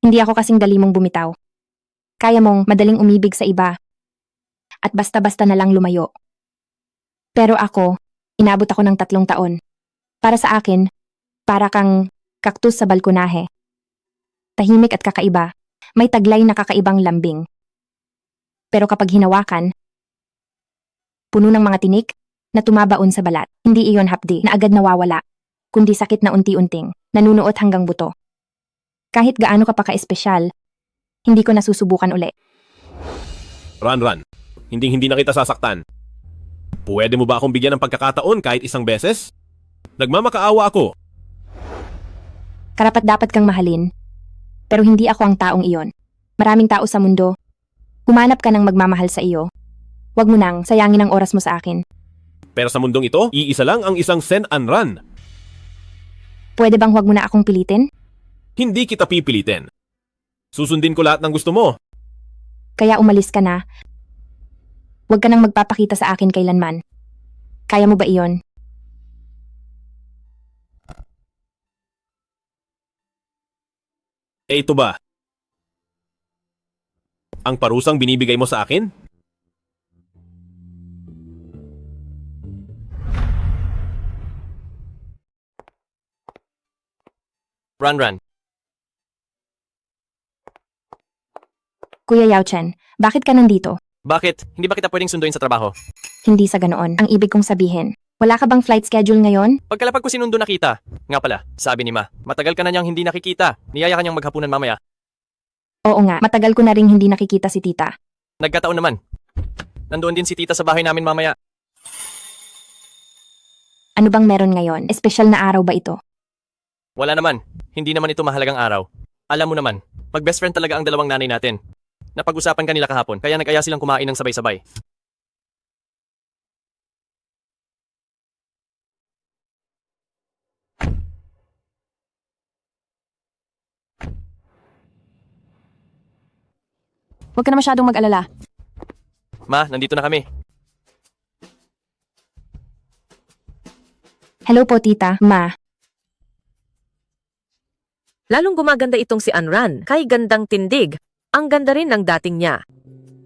Hindi ako kasing dali mong bumitaw. Kaya mong madaling umibig sa iba. At basta-basta na lang lumayo. Pero ako, inabot ako ng 3 taon. Para sa akin, para kang kaktus sa balkonahe. Tahimik at kakaiba, may taglay na kakaibang lambing. Pero kapag hinawakan, puno ng mga tinik na tumabaon sa balat, hindi iyon hapdi na agad nawawala, kundi sakit na unti-unting, nanunuot hanggang buto. Kahit gaano ka pa ka-espesyal, hindi ko nasusubukan uli. Ran, hindi na kita sasaktan. Pwede mo ba akong bigyan ng pagkakataon kahit isang beses? Nagmamakaawa ako. Karapat dapat kang mahalin, pero hindi ako ang taong iyon. Maraming tao sa mundo. Humanap ka ng magmamahal sa iyo. Huwag mo nang sayangin ang oras mo sa akin. Pero sa mundong ito, iisa lang ang isang Sen Anran. Pwede bang huwag mo na akong pilitin? Hindi kita pipilitin. Susundin ko lahat ng gusto mo. Kaya umalis ka na. Huwag ka nang magpapakita sa akin kailanman. Kaya mo ba iyon? Ito ba? Ang parusang binibigay mo sa akin? Ran. Kuya Yao Chen, bakit ka nandito? Bakit? Hindi ba kita pwedeng sunduin sa trabaho? Hindi sa ganoon. Ang ibig kong sabihin, wala ka bang flight schedule ngayon? Pagkalapag ko sinundo na kita. Nga pala, sabi ni Ma, matagal ka na niyang hindi nakikita. Niyaya ka niyang maghapunan mamaya. Oo nga, matagal ko na ring hindi nakikita si tita. Nagkataon naman. Nandoon din si tita sa bahay namin mamaya. Ano bang meron ngayon? Espesyal na araw ba ito? Wala naman. Hindi naman ito mahalagang araw. Alam mo naman, mag-best friend talaga ang dalawang nanay natin. Napag-usapan kanila kahapon, kaya nag-aya silang kumain ng sabay-sabay. Huwag ka na masyadong mag-alala. Ma, nandito na kami. Hello po tita, Ma. Lalong gumaganda itong si Anran, kay gandang tindig. Ang ganda rin ng dating niya.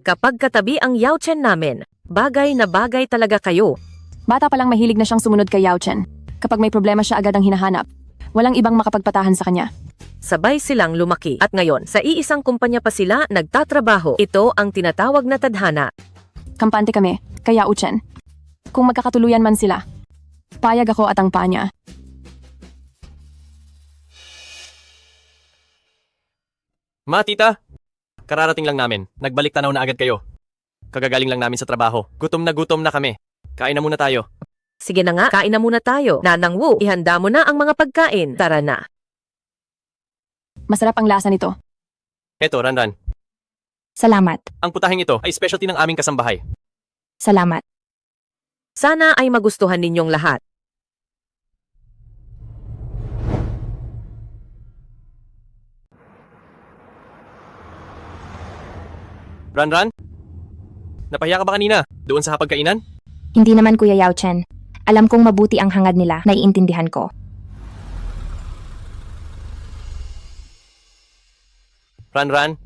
Kapag katabi ang Yao Chen namin, bagay na bagay talaga kayo. Bata pa lang mahilig na siyang sumunod kay Yao Chen. Kapag may problema siya agad ang hinahanap. Walang ibang makapagpatahan sa kanya. Sabay silang lumaki at ngayon sa iisang kumpanya pa sila nagtatrabaho. Ito ang tinatawag na tadhana. Kampante kami, kay Yao Chen. Kung magkakatuluyan man sila, payag ako at ang paa niya. Ma, tita! Kararating lang namin. Nagbalik tanaw na agad kayo. Kagagaling lang namin sa trabaho. Gutom na kami. Kain na muna tayo. Sige na nga, kain na muna tayo. Nanang Wu, ihanda mo na ang mga pagkain. Tara na. Masarap ang lasa nito. Eto, Ran. Salamat. Ang putahing ito ay specialty ng aming kasambahay. Salamat. Sana ay magustuhan ninyong lahat. Ran? Napahiya ka ba kanina? Doon sa hapagkainan? Hindi naman Kuya Yao Chen. Alam kong mabuti ang hangad nila, naiintindihan ko. Ran.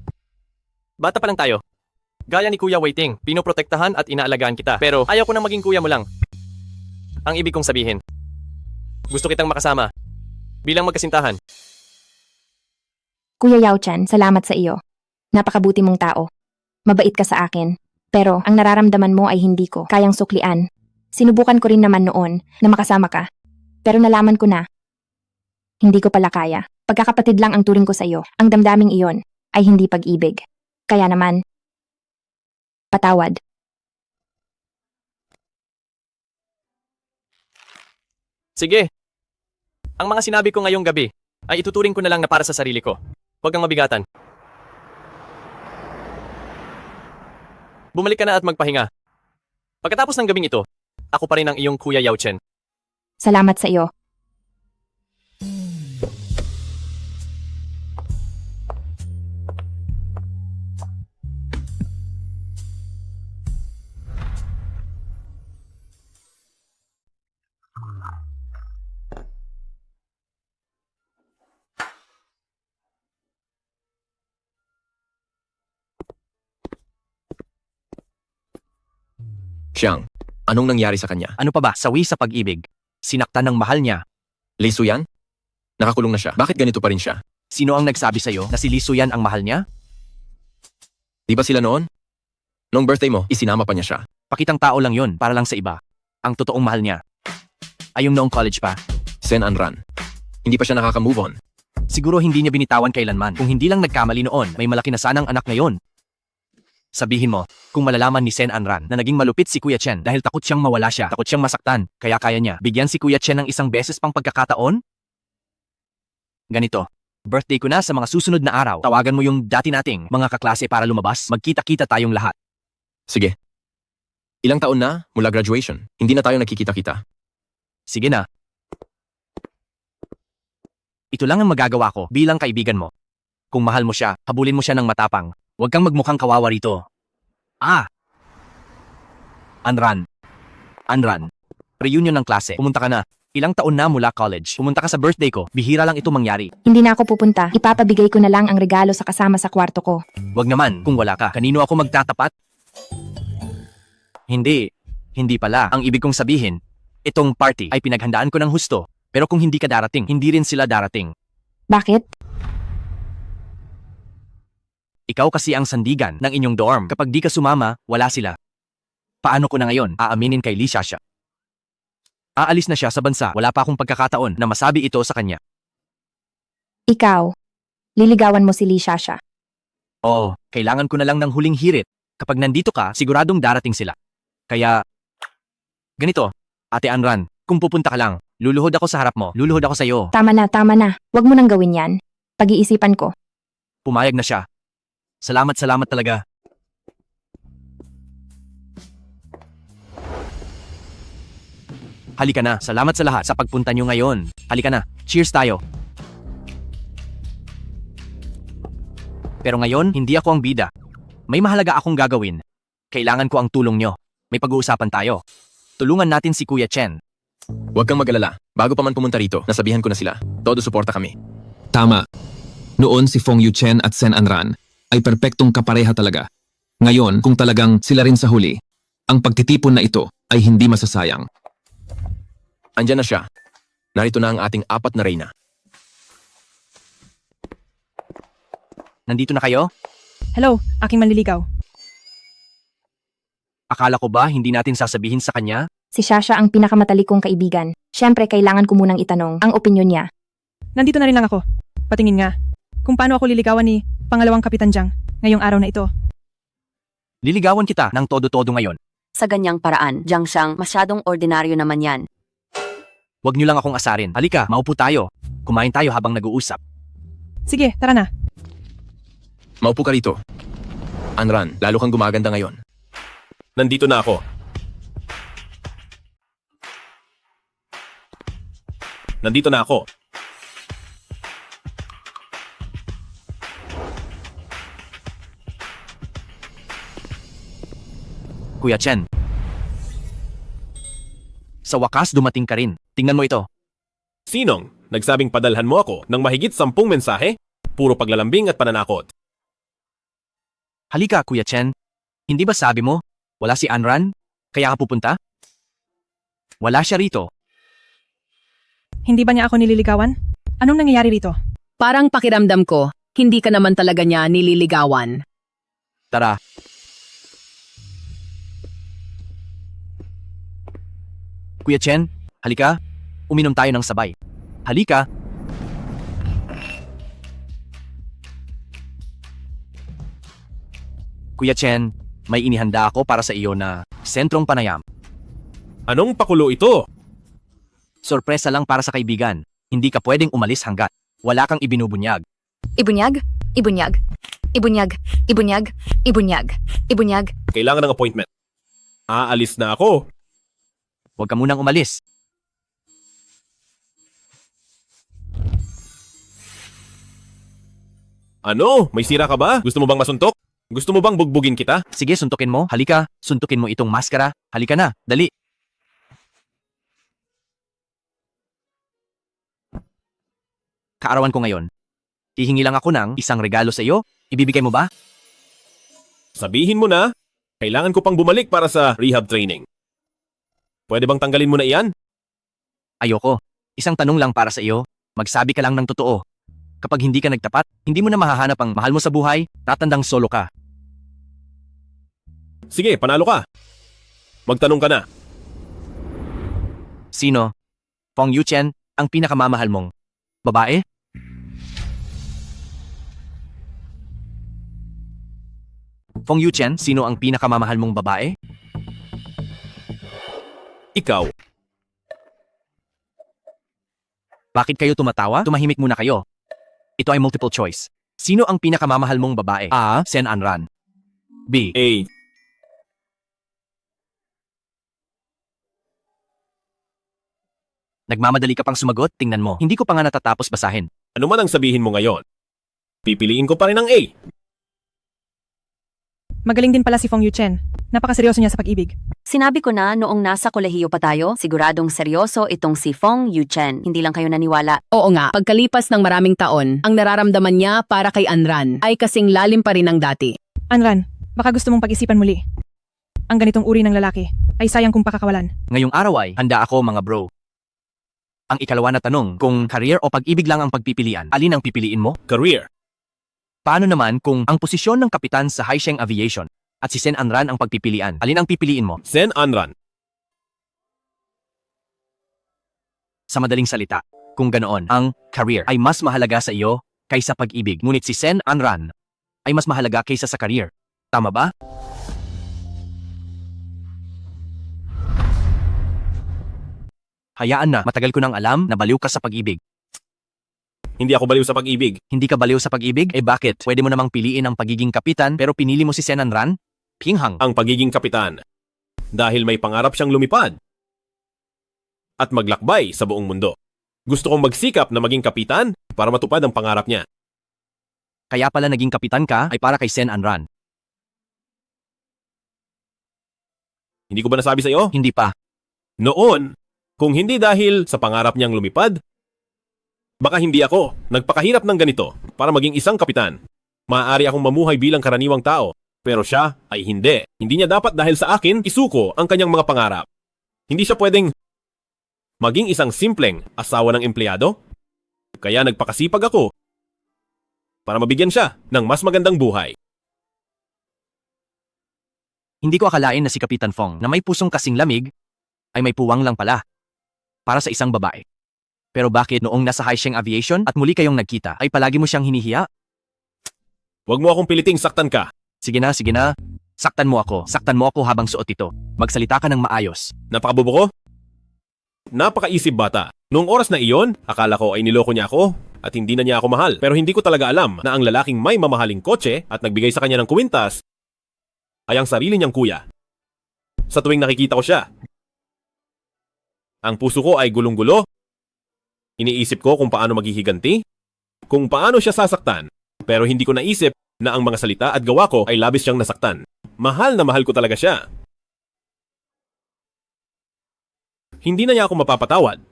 Bata pa lang tayo. Gaya ni Kuya Waiting, pinoprotektahan at inaalagaan kita. Pero ayaw ko nang maging kuya mo lang. Ang ibig kong sabihin, gusto kitang makasama. Bilang magkasintahan. Kuya Yao Chen, salamat sa iyo. Napakabuti mong tao. Mabait ka sa akin. Pero ang nararamdaman mo ay hindi ko kayang suklian. Sinubukan ko rin naman noon na makasama ka. Pero nalaman ko na. Hindi ko pala kaya. Pagkakapatid lang ang turing ko sa iyo. Ang damdaming iyon ay hindi pag-ibig. Kaya naman, patawad. Sige. Ang mga sinabi ko ngayong gabi ay ituturing ko na lang na para sa sarili ko. Huwag kang mabigatan. Bumalik ka na at magpahinga. Pagkatapos ng gabing ito, ako pa rin ang iyong Kuya Yao Chen. Salamat sa iyo. Xiang, anong nangyari sa kanya? Ano pa ba? Sawi sa pag-ibig. Sinaktan ng mahal niya. Lee Suyan? Nakakulong na siya. Bakit ganito pa rin siya? Sino ang nagsabi sa'yo na si Lee Suyan ang mahal niya? Di ba sila noon? Noong birthday mo, isinama pa niya siya. Pakitang tao lang yon para lang sa iba. Ang totoong mahal niya. Ay yung noong college pa. Sen Anran. Hindi pa siya nakaka-move on. Siguro hindi niya binitawan kailanman. Kung hindi lang nagkamali noon, may malaki na sanang anak ngayon. Sabihin mo, kung malalaman ni Sen Anran na naging malupit si Kuya Chen dahil takot siyang mawala siya, takot siyang masaktan, kaya kaya niya bigyan si Kuya Chen ng isang beses pang pagkakataon? Ganito, birthday ko na sa mga susunod na araw. Tawagan mo yung dati nating mga kaklase para lumabas. Magkita-kita tayong lahat. Sige. Ilang taon na mula graduation, hindi na tayo nagkikita-kita. Sige na. Ito lang ang magagawa ko bilang kaibigan mo. Kung mahal mo siya, habulin mo siya ng matapang. Huwag kang magmukhang kawawa rito. Anran. Reunion ng klase. Pumunta ka na. Ilang taon na mula college. Pumunta ka sa birthday ko. Bihira lang ito mangyari. Hindi na ako pupunta. Ipapabigay ko na lang ang regalo sa kasama sa kwarto ko. Wag naman, kung wala ka. Kanino ako magtatapat? Hindi. Hindi pala. Ang ibig kong sabihin, itong party ay pinaghandaan ko ng husto. Pero kung hindi ka darating, hindi rin sila darating. Bakit? Ikaw kasi ang sandigan ng inyong dorm. Kapag di ka sumama, wala sila. Paano ko na ngayon aaminin kay Lee Xia? Aalis na siya sa bansa. Wala pa akong pagkakataon na masabi ito sa kanya. Ikaw, liligawan mo si Lee Xia. Oo, kailangan ko na lang ng huling hirit. Kapag nandito ka, siguradong darating sila. Kaya, ganito, Ate Anran, kung pupunta ka lang, luluhod ako sa harap mo, luluhod ako sa iyo. Tama na. Huwag mo nang gawin yan. Pag-iisipan ko. Pumayag na siya. Salamat talaga. Halika na, salamat sa lahat sa pagpunta nyo ngayon. Halika na, cheers tayo. Pero ngayon, hindi ako ang bida. May mahalaga akong gagawin. Kailangan ko ang tulong nyo. May pag-uusapan tayo. Tulungan natin si Kuya Chen. Huwag kang mag-alala. Bago pa man pumunta rito, nasabihan ko na sila. Todo suporta kami. Tama. Noon si Fong Yuchen at Sen Anran ay perpektong kapareha talaga. Ngayon, kung talagang sila rin sa huli, ang pagtitipon na ito ay hindi masasayang. Andyan na siya. Narito na ang ating 4 na reyna. Nandito na kayo? Hello, aking manliligaw. Akala ko ba hindi natin sasabihin sa kanya? Si Xia ang pinakamatalik kong kaibigan. Siyempre, kailangan ko munang itanong ang opinyon niya. Nandito na rin lang ako. Patingin nga. Kung paano ako liligawan ni pangalawang Kapitan Jiang ngayong araw na ito. Liligawan kita ng todo-todo ngayon. Sa ganyang paraan, Jiang Xiang, masyadong ordinaryo naman yan. Huwag niyo lang akong asarin. Halika, maupo tayo. Kumain tayo habang nag-uusap. Sige, tara na. Maupo ka rito. Anran, lalo kang gumaganda ngayon. Nandito na ako. Nandito na ako. Kuya Chen. Sa wakas dumating ka rin. Tingnan mo ito. Sinong nagsabing padalhan mo ako ng mahigit 10 mensahe? Puro paglalambing at pananakot. Halika, Kuya Chen. Hindi ba sabi mo, wala si Anran? Kaya ka pupunta? Wala siya rito. Hindi ba niya ako nililigawan? Anong nangyayari rito? Parang pakiramdam ko, hindi ka naman talaga niya nililigawan. Tara. Kuya Chen, halika. Uminom tayo ng sabay. Halika. Kuya Chen, may inihanda ako para sa iyo na sentrong panayam. Anong pakulo ito? Sorpresa lang para sa kaibigan. Hindi ka pwedeng umalis hanggat wala kang ibinubunyag. Ibunyag? Ibunyag? Ibunyag? Ibunyag? Ibunyag? Ibunyag? Kailangan ng appointment. Aalis na ako. Huwag ka munang umalis. Ano? May sira ka ba? Gusto mo bang masuntok? Gusto mo bang bugbugin kita? Sige, suntukin mo. Halika. Suntukin mo itong maskara. Halika na. Dali. Kaarawan ko ngayon. Hihingi lang ako ng isang regalo sa iyo. Ibibigay mo ba? Sabihin mo na. Kailangan ko pang bumalik para sa rehab training. Pwede bang tanggalin mo na iyan? Ayoko. Isang tanong lang para sa iyo. Magsabi ka lang ng totoo. Kapag hindi ka nagtapat, hindi mo na mahahanap ang mahal mo sa buhay, tatandang solo ka. Sige, panalo ka. Magtanong ka na. Sino? Fong Yuchen, ang pinakamamahal mong babae? Fong Yuchen, sino ang pinakamamahal mong babae? Ikaw. Bakit kayo tumatawa? Tumahimik muna kayo. Ito ay multiple choice. Sino ang pinakamamahal mong babae? A. Sen Anran. B. A. Nagmamadali ka pang sumagot, tingnan mo. Hindi ko pa nga natatapos basahin. Ano man ang sabihin mo ngayon, pipiliin ko pa rin ang A. Magaling din pala si Fong Yuchen. Napakaseryoso niya sa pag-ibig. Sinabi ko na noong nasa kolehiyo pa tayo, siguradong seryoso itong si Fong Yuchen. Hindi lang kayo naniwala. Oo nga, pagkalipas ng maraming taon, ang nararamdaman niya para kay Anran ay kasing lalim pa rin ng dati. Anran, baka gusto mong pag-isipan muli. Ang ganitong uri ng lalaki ay sayang kung pakakawalan. Ngayong araw ay, handa ako mga bro. Ang ikalawa na tanong, kung career o pag-ibig lang ang pagpipilian, alin ang pipiliin mo? Career. Paano naman kung ang posisyon ng kapitan sa Haisheng Aviation at si Sen Anran ang pagpipilian, alin ang pipiliin mo? Sen Anran. Sa madaling salita, kung ganoon, ang career ay mas mahalaga sa iyo kaysa pag-ibig. Ngunit si Sen Anran ay mas mahalaga kaysa sa career. Tama ba? Hayaan na, matagal ko nang alam na baliw ka sa pag-ibig. Hindi ako baliw sa pag-ibig. Hindi ka baliw sa pag-ibig? Eh bakit? Pwede mo namang piliin ang pagiging kapitan pero pinili mo si Sen Anran? Pinghang. Ang pagiging kapitan. Dahil may pangarap siyang lumipad. At maglakbay sa buong mundo. Gusto kong magsikap na maging kapitan para matupad ang pangarap niya. Kaya pala naging kapitan ka ay para kay Sen Anran. Hindi ko ba nasabi sa iyo? Hindi pa. Noon, kung hindi dahil sa pangarap niyang lumipad, baka hindi ako nagpakahirap ng ganito para maging isang kapitan. Maaari akong mamuhay bilang karaniwang tao, pero siya ay hindi. Hindi niya dapat dahil sa akin isuko ang kanyang mga pangarap. Hindi siya pwedeng maging isang simpleng asawa ng empleyado. Kaya nagpakasipag ako para mabigyan siya ng mas magandang buhay. Hindi ko akalain na si Kapitan Fong na may pusong kasing lamig ay may puwang lang pala para sa isang babae. Pero bakit noong nasa Haisheng Aviation at muli kayong nagkita ay palagi mo siyang hinihiya? Huwag mo akong piliting saktan ka. Sige na, sige na. Saktan mo ako. Saktan mo ako habang suot ito. Magsalita ka ng maayos. Napakabobo ko? Napakaisip bata. Noong oras na iyon, akala ko ay niloko niya ako at hindi na niya ako mahal. Pero hindi ko talaga alam na ang lalaking may mamahaling kotse at nagbigay sa kanya ng kwintas ay ang sarili niyang kuya. Sa tuwing nakikita ko siya, ang puso ko ay gulong-gulo. Iniisip ko kung paano maghihiganti, kung paano siya sasaktan, pero hindi ko naisip na ang mga salita at gawa ko ay labis siyang nasaktan. Mahal na mahal ko talaga siya. Hindi na niya ako mapapatawad.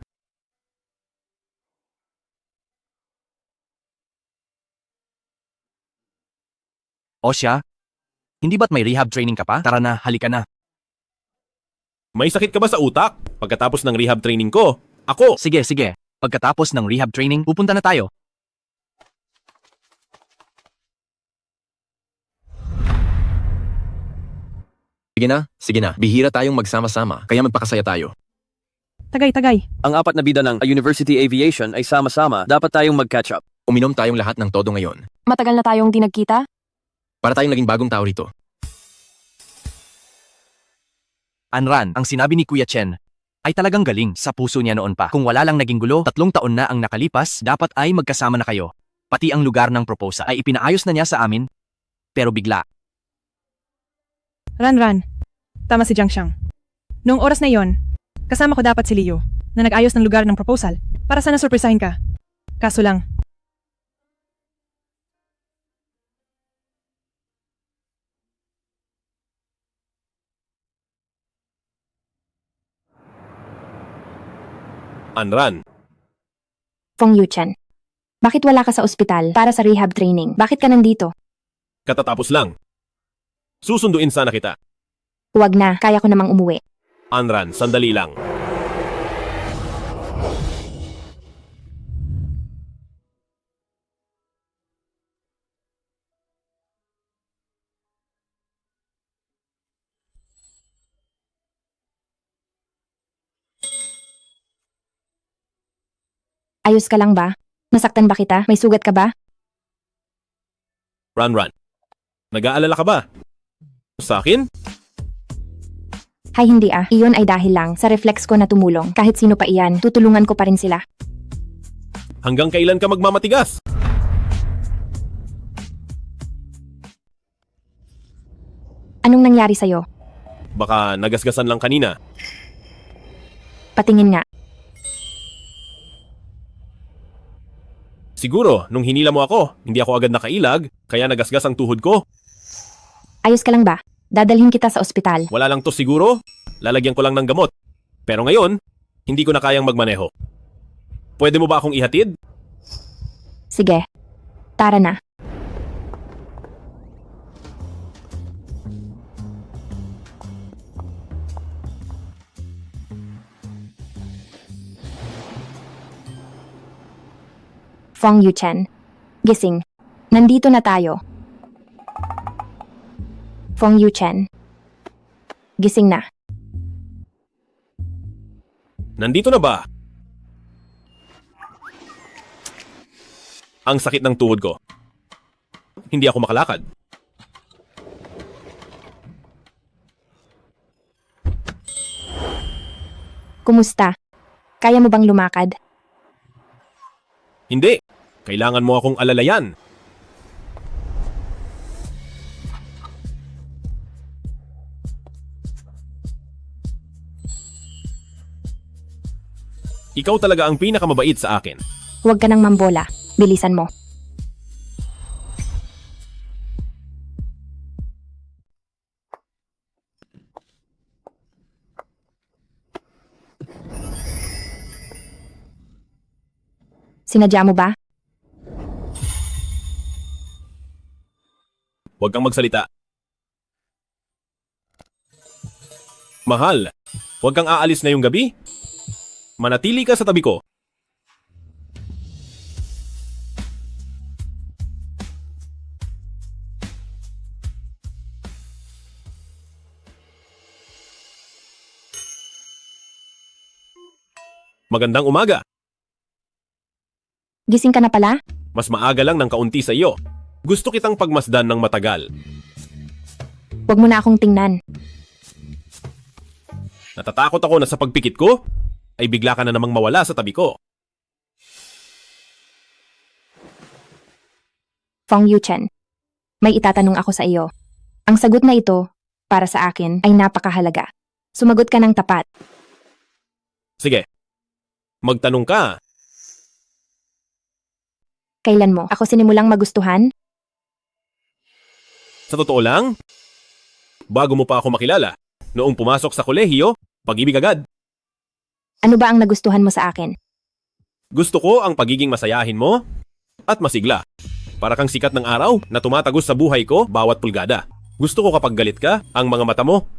O siya? Hindi ba't may rehab training ka pa? Tara na, halika na. May sakit ka ba sa utak? Pagkatapos ng rehab training ko, ako... Sige, sige. Pagkatapos ng rehab training, pupunta na tayo. Sige na. Bihira tayong magsama-sama, kaya magpakasaya tayo. Tagay. Ang apat na bida ng University Aviation ay sama-sama, dapat tayong mag-catch up. Uminom tayong lahat ng todo ngayon. Matagal na tayong di nagkita? Para tayong naging bagong tao rito. Anran, ang sinabi ni Kuya Chen ay talagang galing sa puso niya noon pa. Kung wala lang naging gulo, 3 taon na ang nakalipas, dapat ay magkasama na kayo. Pati ang lugar ng proposal ay ipinaayos na niya sa amin, pero bigla. Ran. Tama si Jiang Xiang. Noong oras na yon, kasama ko dapat si Liu na nag-ayos ng lugar ng proposal para sana surpresahin ka. Kaso lang, Anran. Fong Yuchen, bakit wala ka sa ospital para sa rehab training? Bakit ka nandito? Katatapos lang. Susunduin sana kita. Huwag na, kaya ko namang umuwi. Anran, sandali lang. Ayos ka lang ba? Nasaktan ba kita? May sugat ka ba? Run. Nag-aalala ka ba? Sa akin? Hay hindi ah, iyon ay dahil lang sa reflex ko na tumulong. Kahit sino pa iyan, tutulungan ko pa rin sila. Hanggang kailan ka magmamatigas? Anong nangyari sa'yo? Baka nagasgasan lang kanina. Patingin nga. Siguro, nung hinila mo ako, hindi ako agad nakailag, kaya nagasgas ang tuhod ko. Ayos ka lang ba? Dadalhin kita sa ospital. Wala lang to siguro. Lalagyan ko lang ng gamot. Pero ngayon, hindi ko na kayang magmaneho. Pwede mo ba akong ihatid? Sige. Tara na. Fong Yuchen. Gising. Nandito na tayo. Fong Yuchen. Gising na. Nandito na ba? Ang sakit ng tuhod ko. Hindi ako makalakad. Kumusta? Kaya mo bang lumakad? Hindi. Kailangan mo akong alalayan. Ikaw talaga ang pinakamabait sa akin. Huwag ka nang mambola. Bilisan mo. Sinadya mo ba? Huwag kang magsalita. Mahal, huwag kang aalis ngayong gabi. Manatili ka sa tabi ko. Magandang umaga. Gising ka na pala? Mas maaga lang ng kaunti sa iyo. Gusto kitang pagmasdan ng matagal. Huwag mo na akong tingnan. Natatakot ako na sa pagpikit ko, ay bigla ka na namang mawala sa tabi ko. Fong Yuchen. May itatanong ako sa iyo. Ang sagot na ito, para sa akin, ay napakahalaga. Sumagot ka ng tapat. Sige. Magtanong ka. Kailan mo ako sinimulang magustuhan? Sa totoo lang, bago mo pa ako makilala, noong pumasok sa kolehiyo, pag-ibig agad. Ano ba ang nagustuhan mo sa akin? Gusto ko ang pagiging masayahin mo at masigla. Para kang sikat ng araw na tumatagos sa buhay ko bawat pulgada. Gusto ko kapag galit ka, ang mga mata mo.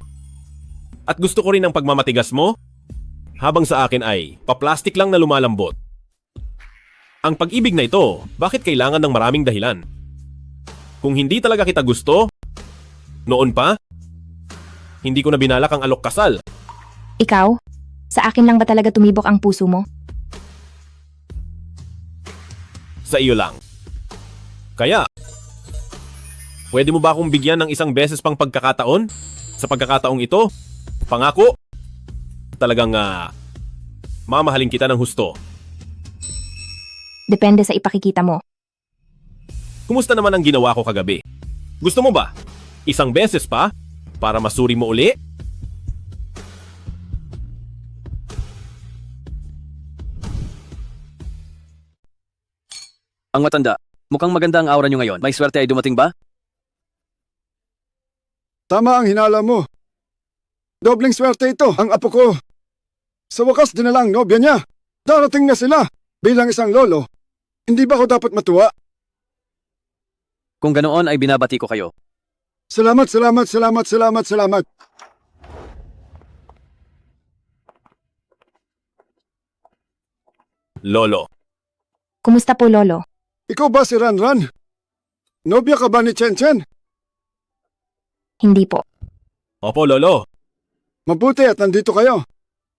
At gusto ko rin ang pagmamatigas mo, habang sa akin ay paplastik lang na lumalambot. Ang pag-ibig na ito, bakit kailangan ng maraming dahilan? Kung hindi talaga kita gusto, noon pa, hindi ko na binalak ang alok kasal. Ikaw? Sa akin lang ba talaga tumibok ang puso mo? Sa iyo lang. Kaya, pwede mo ba akong bigyan ng isang beses pang pagkakataon? Sa pagkakataong ito, pangako, talagang mamahalin kita ng husto. Depende sa ipakikita mo. Kumusta naman ang ginawa ko kagabi? Gusto mo ba? Isang beses pa? Para masuri mo uli? Ang matanda, mukhang maganda ang aura nyo ngayon. May swerte ay dumating ba? Tama ang hinala mo. Dobling swerte ito, ang apo ko. Sa wakas dinalang nobya niya. Darating na sila bilang isang lolo. Hindi ba ako dapat matuwa? Kung ganoon ay binabati ko kayo. Salamat. Lolo. Kumusta po, Lolo? Ikaw ba si Ranran? Nobya ka ba ni Chen Chen? Hindi po. Opo, Lolo. Mabuti at nandito kayo.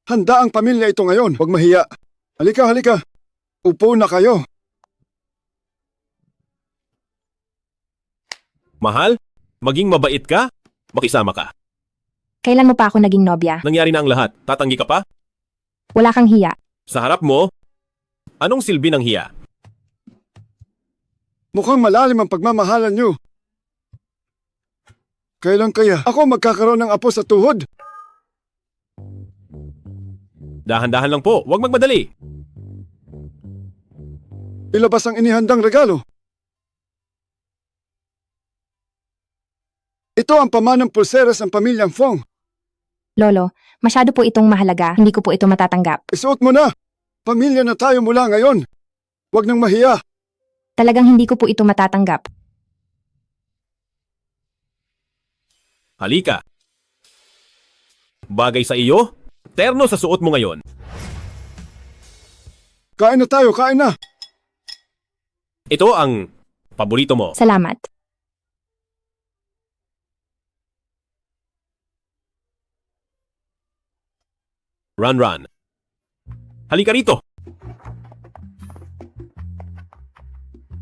Handa ang pamilya ito ngayon. Huwag mahiya. Halika, halika. Upo na kayo. Mahal, maging mabait ka, makisama ka. Kailan mo pa ako naging nobya? Nangyari na ang lahat. Tatanggi ka pa? Wala kang hiya. Sa harap mo, anong silbi ng hiya? Mukhang malalim ang pagmamahalan niyo. Kailan kaya ako magkakaroon ng apo sa tuhod? Dahan-dahan lang po, huwag magmadali. Ilabas ang inihandang regalo. Ito ang pamanang pulseras ng pamilyang Fong. Lolo, masyado po itong mahalaga. Hindi ko po ito matatanggap. Isuot mo na. Pamilya na tayo mula ngayon. Huwag nang mahiya. Talagang hindi ko po ito matatanggap. Halika. Bagay sa iyo, terno sa suot mo ngayon. Kain na tayo, kain na. Ito ang paborito mo. Salamat. Ranran. Halika rito.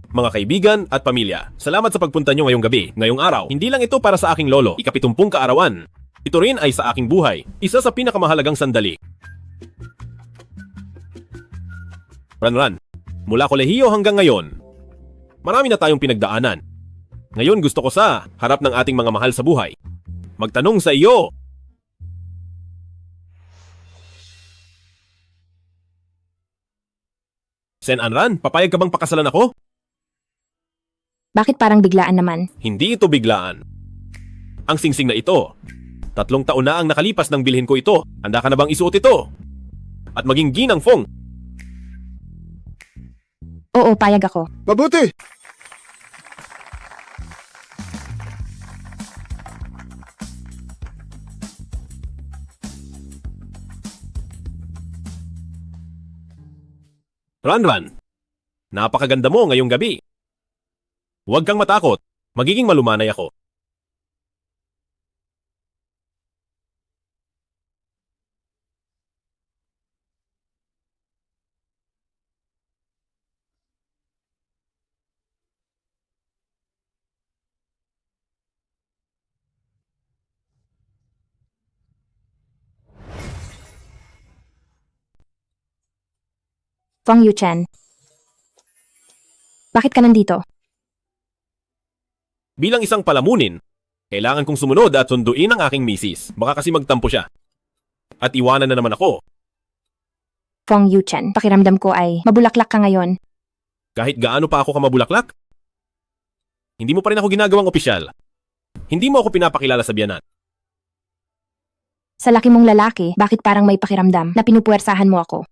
Mga kaibigan at pamilya, salamat sa pagpunta nyo ngayong gabi. Ngayong araw, hindi lang ito para sa aking lolo, ikapitumpung kaarawan. Ito rin ay sa aking buhay, isa sa pinakamahalagang sandali. Ranran, mula kolehiyo hanggang ngayon, marami na tayong pinagdaanan. Ngayon gusto ko sa harap ng ating mga mahal sa buhay, magtanong sa iyo. Sen Anran, papayag ka bang pakasalan ako? Bakit parang biglaan naman? Hindi ito biglaan. Ang singsing na ito, 3 taon na ang nakalipas nang bilhin ko ito. Handa ka na bang isuot ito? At maging ginang Fong? Oo, payag ako. Mabuti! Ranran, napakaganda mo ngayong gabi. Huwag kang matakot, magiging malumanay ako. Fong Yuchen. Bakit ka nandito? Bilang isang palamunin, kailangan kong sumunod at sunduin ang aking misis. Baka kasi magtampo siya. At iwanan na naman ako. Fong Yuchen, pakiramdam ko ay mabulaklak ka ngayon. Kahit gaano pa ako kamabulaklak, hindi mo pa rin ako ginagawang opisyal. Hindi mo ako pinapakilala sa biyanan. Sa laki mong lalaki, bakit parang may pakiramdam na pinupuwersahan mo ako?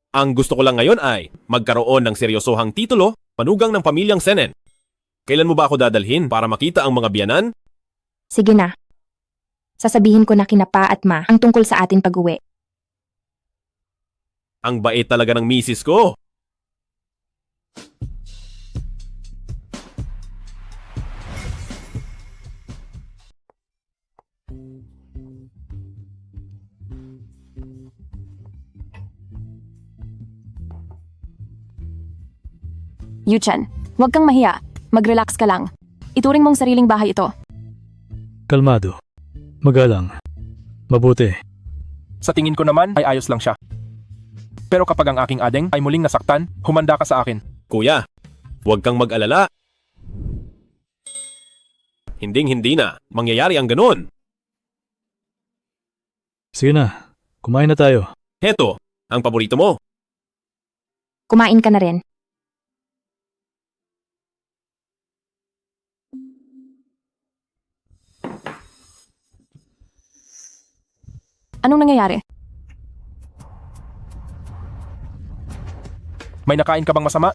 Ang gusto ko lang ngayon ay magkaroon ng seryosohang titulo, manugang ng pamilyang Senen. Kailan mo ba ako dadalhin para makita ang mga biyanan? Sige na. Sasabihin ko na kina Pa at Ma ang tungkol sa atin pag-uwi. Ang bait talaga ng misis ko. Yuchen, huwag kang mahiya. Mag-relax ka lang. Ituring mong sariling bahay ito. Kalmado. Magalang. Mabuti. Sa tingin ko naman ay ayos lang siya. Pero kapag ang aking adeng ay muling nasaktan, humanda ka sa akin. Kuya, huwag kang mag-alala. Hinding-hindi na. Mangyayari ang ganun. Sige na. Kumain na tayo. Heto, ang paborito mo. Kumain ka na rin. Anong nangyayari? May nakain ka bang masama?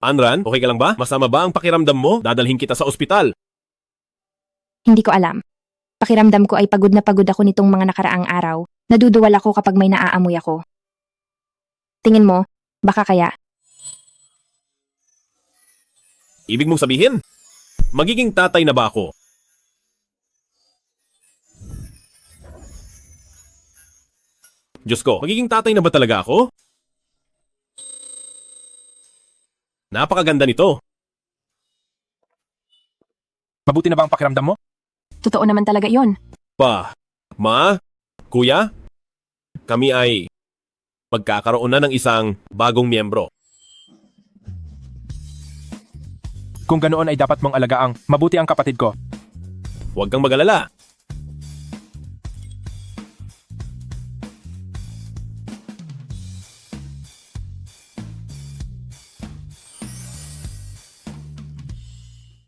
Anran, okay ka lang ba? Masama ba ang pakiramdam mo? Dadalhin kita sa ospital. Hindi ko alam. Pakiramdam ko ay pagod na pagod ako nitong mga nakaraang araw. Naduduwal ako kapag may naaamoy ako. Tingin mo, baka kaya? Ibig mong sabihin, magiging tatay na ba ako? Diyos ko, magiging tatay na ba talaga ako? Napakaganda nito. Mabuti na ba ang pakiramdam mo? Totoo naman talaga yon. Ma, kuya, kami ay magkakaroon na ng isang bagong miyembro. Kung ganoon ay dapat mong alagaang mabuti ang kapatid ko. Huwag kang mag-alala.